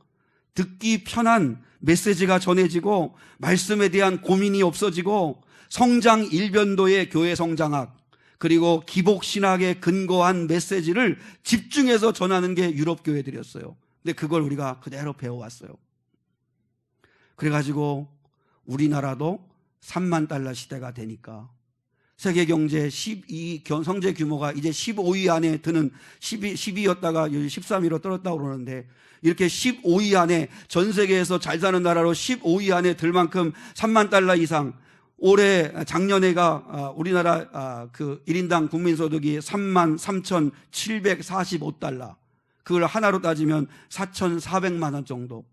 듣기 편한 메시지가 전해지고 말씀에 대한 고민이 없어지고 성장 일변도의 교회 성장학 그리고 기복 신학에 근거한 메시지를 집중해서 전하는 게 유럽 교회들이었어요. 근데 그걸 우리가 그대로 배워왔어요. 그래가지고 우리나라도 3만 달러 시대가 되니까 세계 경제 12 성제 규모가 이제 15위 안에 드는 12였다가 13위로 떨어졌다고 그러는데 이렇게 15위 안에 전 세계에서 잘 사는 나라로 15위 안에 들 만큼 3만 달러 이상 올해 작년에가 우리나라 그 1인당 국민소득이 3만 3,745달러 그걸 하나로 따지면 4,400만 원 정도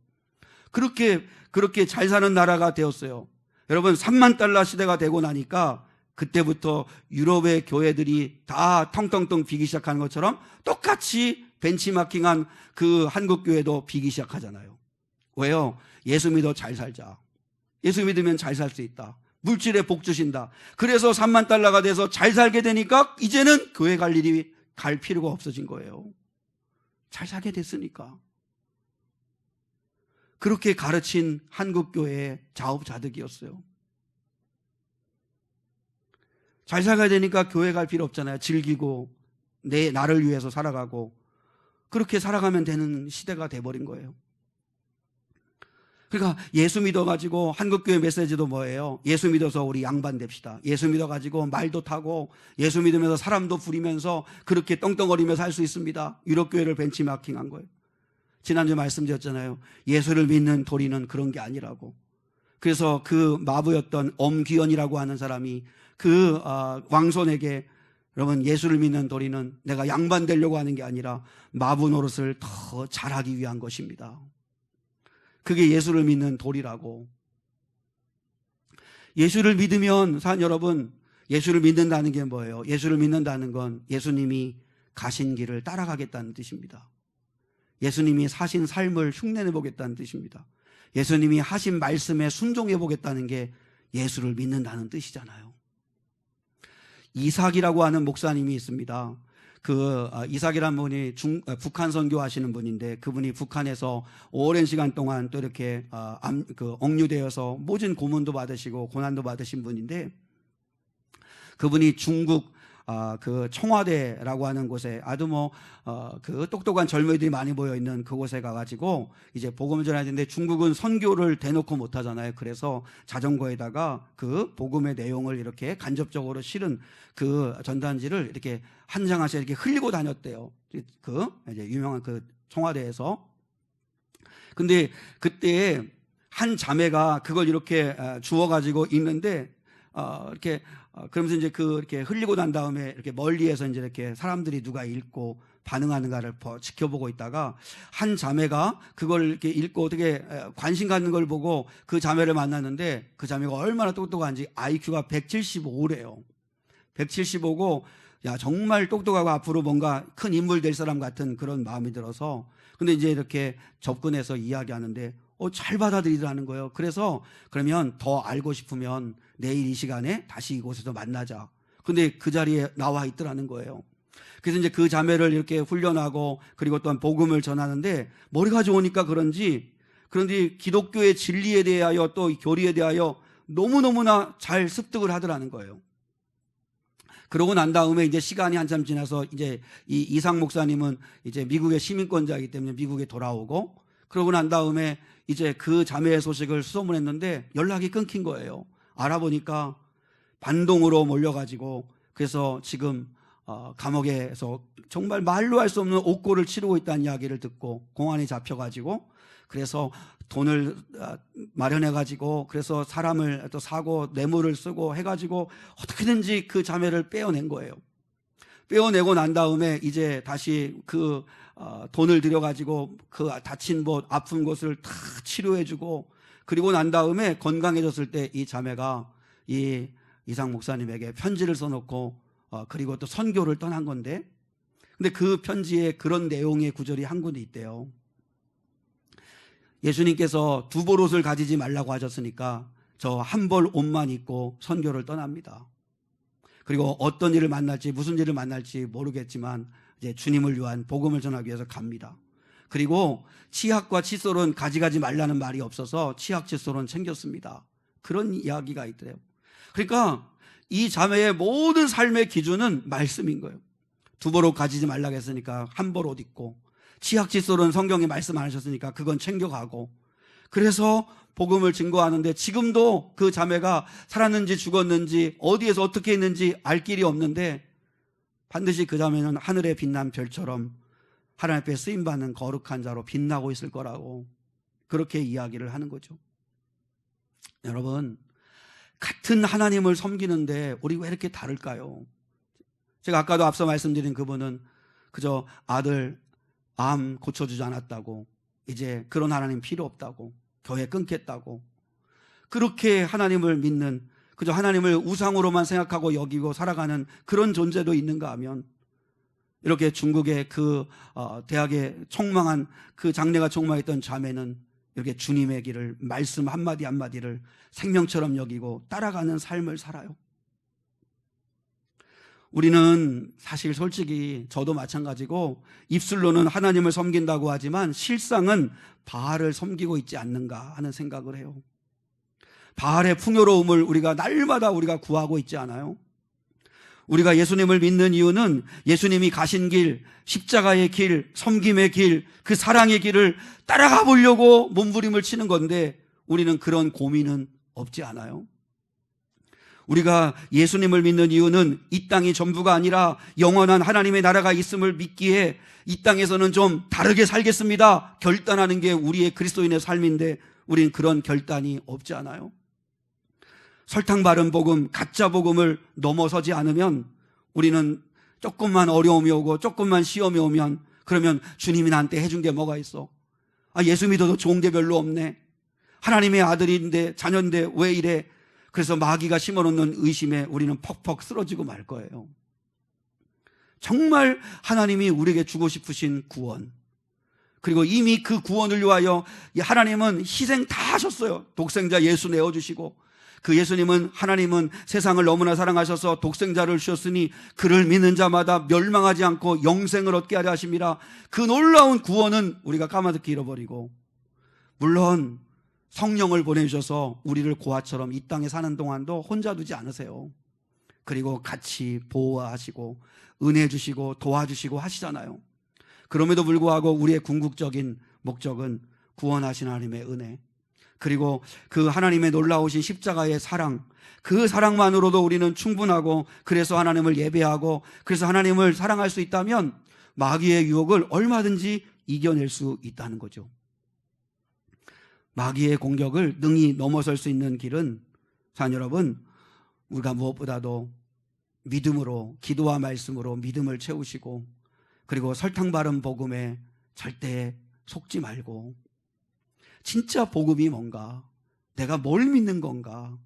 그렇게 잘 사는 나라가 되었어요. 여러분 3만 달러 시대가 되고 나니까 그때부터 유럽의 교회들이 다 텅텅텅 비기 시작하는 것처럼 똑같이 벤치마킹한 그 한국 교회도 비기 시작하잖아요. 왜요? 예수 믿어 잘 살자. 예수 믿으면 잘 살 수 있다. 물질에 복 주신다. 그래서 3만 달러가 돼서 잘 살게 되니까 이제는 교회 갈 필요가 없어진 거예요. 잘 살게 됐으니까. 그렇게 가르친 한국 교회의 자업자득이었어요. 잘 살아야 되니까 교회 갈 필요 없잖아요. 즐기고 나를 위해서 살아가고 그렇게 살아가면 되는 시대가 돼버린 거예요. 그러니까 예수 믿어가지고 한국교회 메시지도 뭐예요? 예수 믿어서 우리 양반 됩시다. 예수 믿어가지고 말도 타고 예수 믿으면서 사람도 부리면서 그렇게 떵떵거리며 살 수 있습니다. 유럽교회를 벤치마킹한 거예요. 지난주에 말씀드렸잖아요. 예수를 믿는 도리는 그런 게 아니라고. 그래서 그 마부였던 엄귀연이라고 하는 사람이 그 왕손에게 여러분 예수를 믿는 도리는 내가 양반 되려고 하는 게 아니라 마부 노릇을 더 잘하기 위한 것입니다. 그게 예수를 믿는 도리라고. 예수를 믿으면 여러분 예수를 믿는다는 게 뭐예요? 예수를 믿는다는 건 예수님이 가신 길을 따라가겠다는 뜻입니다. 예수님이 사신 삶을 흉내내 보겠다는 뜻입니다. 예수님이 하신 말씀에 순종해 보겠다는 게 예수를 믿는다는 뜻이잖아요. 이삭이라고 하는 목사님이 있습니다. 이삭이라는 분이 북한 선교하시는 분인데 그분이 북한에서 오랜 시간 동안 또 이렇게 억류되어서 모진 고문도 받으시고 고난도 받으신 분인데 그분이 중국 그 청와대라고 하는 곳에 아주 그 똑똑한 젊은이들이 많이 모여 있는 그곳에 가가지고 이제 복음을 전해야 되는데 중국은 선교를 대놓고 못 하잖아요. 그래서 자전거에다가 그 복음의 내용을 이렇게 간접적으로 실은 그 전단지를 이렇게 한 장 한씩 이렇게 흘리고 다녔대요. 그 이제 유명한 그 청와대에서. 근데 그때 한 자매가 그걸 이렇게 주워가지고 읽는데 그러면서 이제 이렇게 흘리고 난 다음에 이렇게 멀리에서 이제 이렇게 사람들이 누가 읽고 반응하는가를 지켜보고 있다가 한 자매가 그걸 이렇게 읽고 어떻게 관심 갖는 걸 보고 그 자매를 만났는데 그 자매가 얼마나 똑똑한지 IQ가 175래요. 175고 야 정말 똑똑하고 앞으로 뭔가 큰 인물 될 사람 같은 그런 마음이 들어서 근데 이제 이렇게 접근해서 이야기하는데 잘 받아들이더라는 거예요. 그래서 그러면 더 알고 싶으면 내일 이 시간에 다시 이곳에서 만나자. 근데 그 자리에 나와 있더라는 거예요. 그래서 이제 그 자매를 이렇게 훈련하고 그리고 또한 복음을 전하는데 머리가 좋으니까 그런데 기독교의 진리에 대하여 또 교리에 대하여 너무너무나 잘 습득을 하더라는 거예요. 그러고 난 다음에 이제 시간이 한참 지나서 이제 이 이상 목사님은 이제 미국의 시민권자이기 때문에 미국에 돌아오고 그러고 난 다음에 이제 그 자매의 소식을 수소문했는데 연락이 끊긴 거예요. 알아보니까 반동으로 몰려가지고 그래서 지금 감옥에서 정말 말로 할 수 없는 옥고를 치르고 있다는 이야기를 듣고 공안에 잡혀가지고 그래서 돈을 마련해가지고 그래서 사람을 또 사고 뇌물을 쓰고 해가지고 어떻게든지 그 자매를 빼어낸 거예요. 빼어내고 난 다음에 이제 다시 그 돈을 들여가지고 그 다친 아픈 곳을 다 치료해주고 그리고 난 다음에 건강해졌을 때 이 자매가 이 이상 목사님에게 편지를 써놓고 그리고 또 선교를 떠난 건데 근데 그 편지에 그런 내용의 구절이 한 군데 있대요. 예수님께서 두 벌 옷을 가지지 말라고 하셨으니까 저 한 벌 옷만 입고 선교를 떠납니다. 그리고 어떤 일을 만날지 무슨 일을 만날지 모르겠지만 이제 주님을 위한 복음을 전하기 위해서 갑니다. 그리고 치약과 칫솔은 가져가지 말라는 말이 없어서 치약 칫솔은 챙겼습니다. 그런 이야기가 있더래요. 그러니까 이 자매의 모든 삶의 기준은 말씀인 거예요. 두 벌 옷 가지지 말라고 했으니까 한 벌 옷 입고 치약 칫솔은 성경에 말씀 안 하셨으니까 그건 챙겨가고 그래서 복음을 증거하는데 지금도 그 자매가 살았는지 죽었는지 어디에서 어떻게 했는지 알 길이 없는데 반드시 그 자매는 하늘에 빛난 별처럼 하나님 앞에 쓰임받는 거룩한 자로 빛나고 있을 거라고 그렇게 이야기를 하는 거죠. 여러분 같은 하나님을 섬기는데 우리 왜 이렇게 다를까요? 제가 아까도 앞서 말씀드린 그분은 그저 아들 암 고쳐주지 않았다고 이제 그런 하나님 필요 없다고 교회 끊겠다고 그렇게 하나님을 믿는 그저 하나님을 우상으로만 생각하고 여기고 살아가는 그런 존재도 있는가 하면 이렇게 중국의 그 대학에 총망한 그 장래가 총망했던 자매는 이렇게 주님의 길을 말씀 한마디 한마디를 생명처럼 여기고 따라가는 삶을 살아요. 우리는 사실 솔직히 저도 마찬가지고 입술로는 하나님을 섬긴다고 하지만 실상은 바알을 섬기고 있지 않는가 하는 생각을 해요. 바알의 풍요로움을 우리가 날마다 우리가 구하고 있지 않아요? 우리가 예수님을 믿는 이유는 예수님이 가신 길, 십자가의 길, 섬김의 길, 그 사랑의 길을 따라가 보려고 몸부림을 치는 건데 우리는 그런 고민은 없지 않아요? 우리가 예수님을 믿는 이유는 이 땅이 전부가 아니라 영원한 하나님의 나라가 있음을 믿기에 이 땅에서는 좀 다르게 살겠습니다 결단하는 게 우리의 그리스도인의 삶인데 우리는 그런 결단이 없지 않아요? 설탕 바른 복음, 가짜 복음을 넘어서지 않으면 우리는 조금만 어려움이 오고 조금만 시험이 오면 그러면 주님이 나한테 해준 게 뭐가 있어? 예수 믿어도 좋은 게 별로 없네. 하나님의 아들인데 자녀인데 왜 이래? 그래서 마귀가 심어놓는 의심에 우리는 퍽퍽 쓰러지고 말 거예요. 정말 하나님이 우리에게 주고 싶으신 구원 그리고 이미 그 구원을 위하여 하나님은 희생 다 하셨어요. 독생자 예수 내어주시고 그 예수님은 하나님은 세상을 너무나 사랑하셔서 독생자를 주셨으니 그를 믿는 자마다 멸망하지 않고 영생을 얻게 하려 하심이라. 그 놀라운 구원은 우리가 까마득히 잃어버리고 물론 성령을 보내주셔서 우리를 고아처럼 이 땅에 사는 동안도 혼자 두지 않으세요. 그리고 같이 보호하시고 은혜 주시고 도와주시고 하시잖아요. 그럼에도 불구하고 우리의 궁극적인 목적은 구원하신 하나님의 은혜 그리고 그 하나님의 놀라우신 십자가의 사랑 그 사랑만으로도 우리는 충분하고 그래서 하나님을 예배하고 그래서 하나님을 사랑할 수 있다면 마귀의 유혹을 얼마든지 이겨낼 수 있다는 거죠. 마귀의 공격을 능히 넘어설 수 있는 길은 사랑 여러분 우리가 무엇보다도 믿음으로, 기도와 말씀으로 믿음을 채우시고, 그리고 설탕 바른 복음에 절대 속지 말고, 진짜 복음이 뭔가, 내가 뭘 믿는 건가,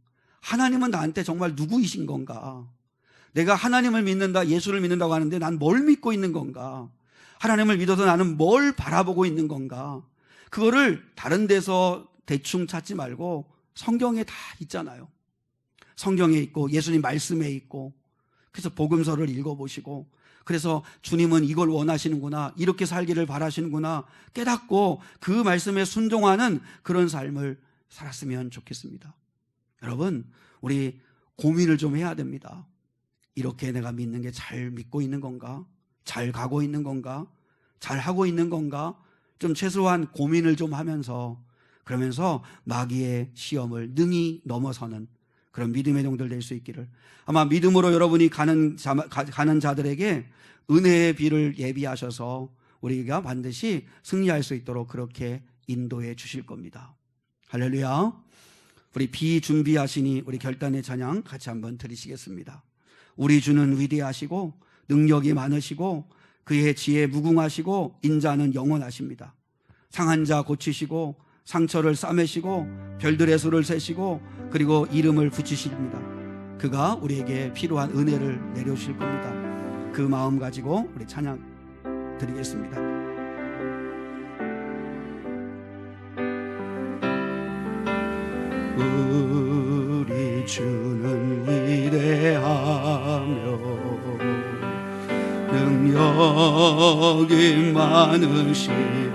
하나님은 나한테 정말 누구이신 건가, 내가 하나님을 믿는다, 예수를 믿는다고 하는데 난 뭘 믿고 있는 건가, 하나님을 믿어서 나는 뭘 바라보고 있는 건가, 그거를 다른 데서 대충 찾지 말고 성경에 다 있잖아요. 성경에 있고 예수님 말씀에 있고, 그래서 복음서를 읽어보시고, 그래서 주님은 이걸 원하시는구나, 이렇게 살기를 바라시는구나 깨닫고 그 말씀에 순종하는 그런 삶을 살았으면 좋겠습니다. 여러분, 우리 고민을 좀 해야 됩니다. 이렇게 내가 믿는 게 잘 믿고 있는 건가? 잘 가고 있는 건가? 잘 하고 있는 건가? 좀 최소한 고민을 좀 하면서, 그러면서 마귀의 시험을 능히 넘어서는 그런 믿음의 종들 될 수 있기를. 아마 믿음으로 여러분이 가는 자들에게 은혜의 비를 예비하셔서 우리가 반드시 승리할 수 있도록 그렇게 인도해 주실 겁니다. 할렐루야. 우리 비 준비하시니 우리 결단의 찬양 같이 한번 드리시겠습니다. 우리 주는 위대하시고 능력이 많으시고 그의 지혜 무궁하시고 인자는 영원하십니다. 상한 자 고치시고 상처를 싸매시고 별들의 수를 세시고 그리고 이름을 붙이십니다. 그가 우리에게 필요한 은혜를 내려주실 겁니다. 그 마음 가지고 우리 찬양 드리겠습니다. 우리 주는 위대하며 능력이 많으시도다.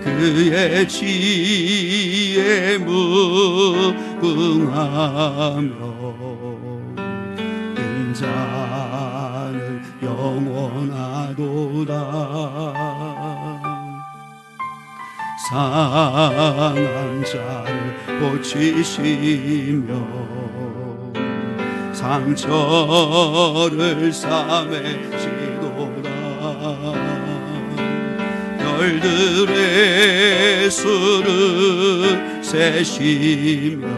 그의 지혜에 무궁하며 인자는 영원하도다. 상한 자를 고치시며 상처를 싸매시도다. 별들의 수를 세시며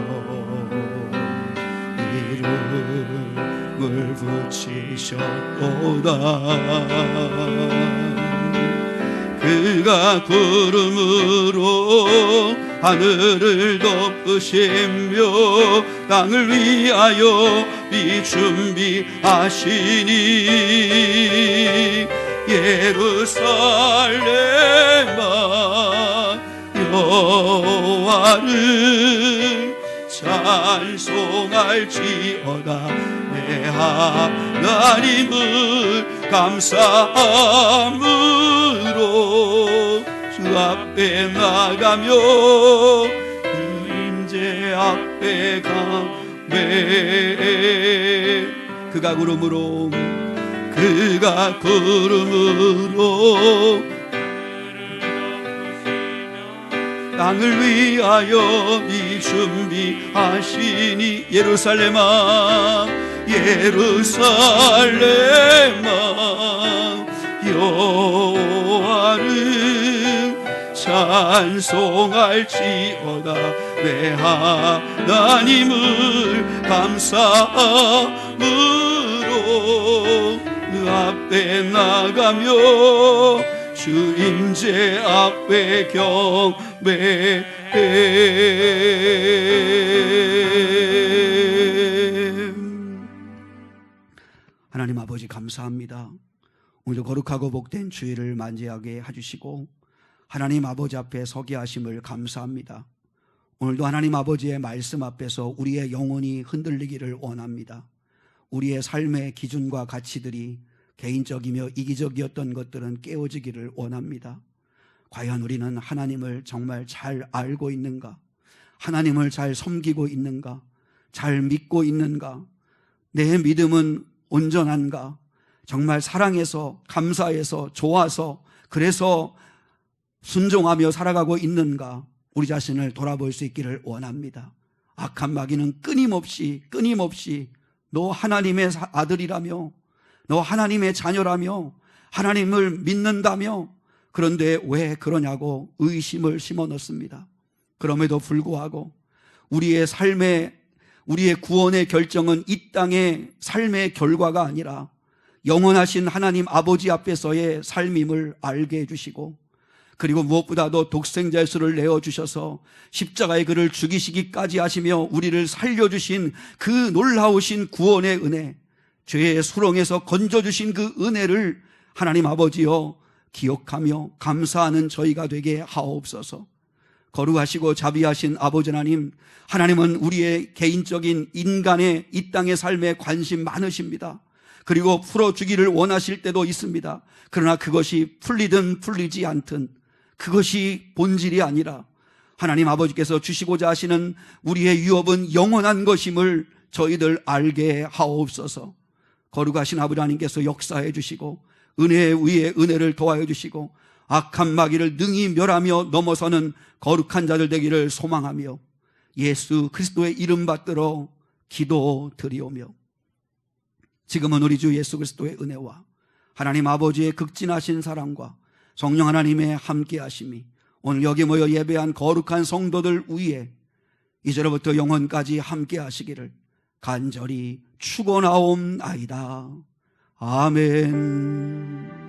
이름을 붙이셨도다. 그가 구름으로 하늘을 덮으시며 땅을 위하여 비 준비하시니 예루살렘아 여호와를 찬송할지어다. 내 하나님을 감사함으로 주 앞에 나가며 그 임재 앞에 가매. 그가 구름으로 땅을 위하여 비 준비하시니 예루살렘아 여호와를 찬송할지어다. 내 하나님을 감사함으로 그 앞에 나가며 주 임재 앞에 경배해. 하나님 아버지 감사합니다. 오늘도 거룩하고 복된 주일을 맞이하게 해주시고 하나님 아버지 앞에 서게 하심을 감사합니다. 오늘도 하나님 아버지의 말씀 앞에서 우리의 영혼이 흔들리기를 원합니다. 우리의 삶의 기준과 가치들이 개인적이며 이기적이었던 것들은 깨어지기를 원합니다. 과연 우리는 하나님을 정말 잘 알고 있는가? 하나님을 잘 섬기고 있는가? 잘 믿고 있는가? 내 믿음은 온전한가? 정말 사랑해서 감사해서 좋아서 그래서 순종하며 살아가고 있는가? 우리 자신을 돌아볼 수 있기를 원합니다. 악한 마귀는 끊임없이 너 하나님의 아들이라며 너 하나님의 자녀라며 하나님을 믿는다며 그런데 왜 그러냐고 의심을 심어 넣습니다. 그럼에도 불구하고 우리의 구원의 결정은 이 땅의 삶의 결과가 아니라 영원하신 하나님 아버지 앞에서의 삶임을 알게 해주시고, 그리고 무엇보다도 독생자 예수를 내어주셔서 십자가의 그를 죽이시기까지 하시며 우리를 살려주신 그 놀라우신 구원의 은혜, 죄의 수렁에서 건져주신 그 은혜를 하나님 아버지여 기억하며 감사하는 저희가 되게 하옵소서. 거룩하시고 자비하신 아버지 하나님, 하나님은 우리의 개인적인 인간의 이 땅의 삶에 관심 많으십니다. 그리고 풀어주기를 원하실 때도 있습니다. 그러나 그것이 풀리든 풀리지 않든 그것이 본질이 아니라 하나님 아버지께서 주시고자 하시는 우리의 유업은 영원한 것임을 저희들 알게 하옵소서. 거룩하신 아버지 하나님께서 역사해 주시고 은혜 위에 은혜를 더하여 주시고 악한 마귀를 능히 멸하며 넘어서는 거룩한 자들 되기를 소망하며 예수 그리스도의 이름 받들어 기도드리오며, 지금은 우리 주 예수 그리스도의 은혜와 하나님 아버지의 극진하신 사랑과 성령 하나님의 함께 하심이 오늘 여기 모여 예배한 거룩한 성도들 위에 이제로부터 영원까지 함께 하시기를 간절히 축원하옵나이다. 아멘.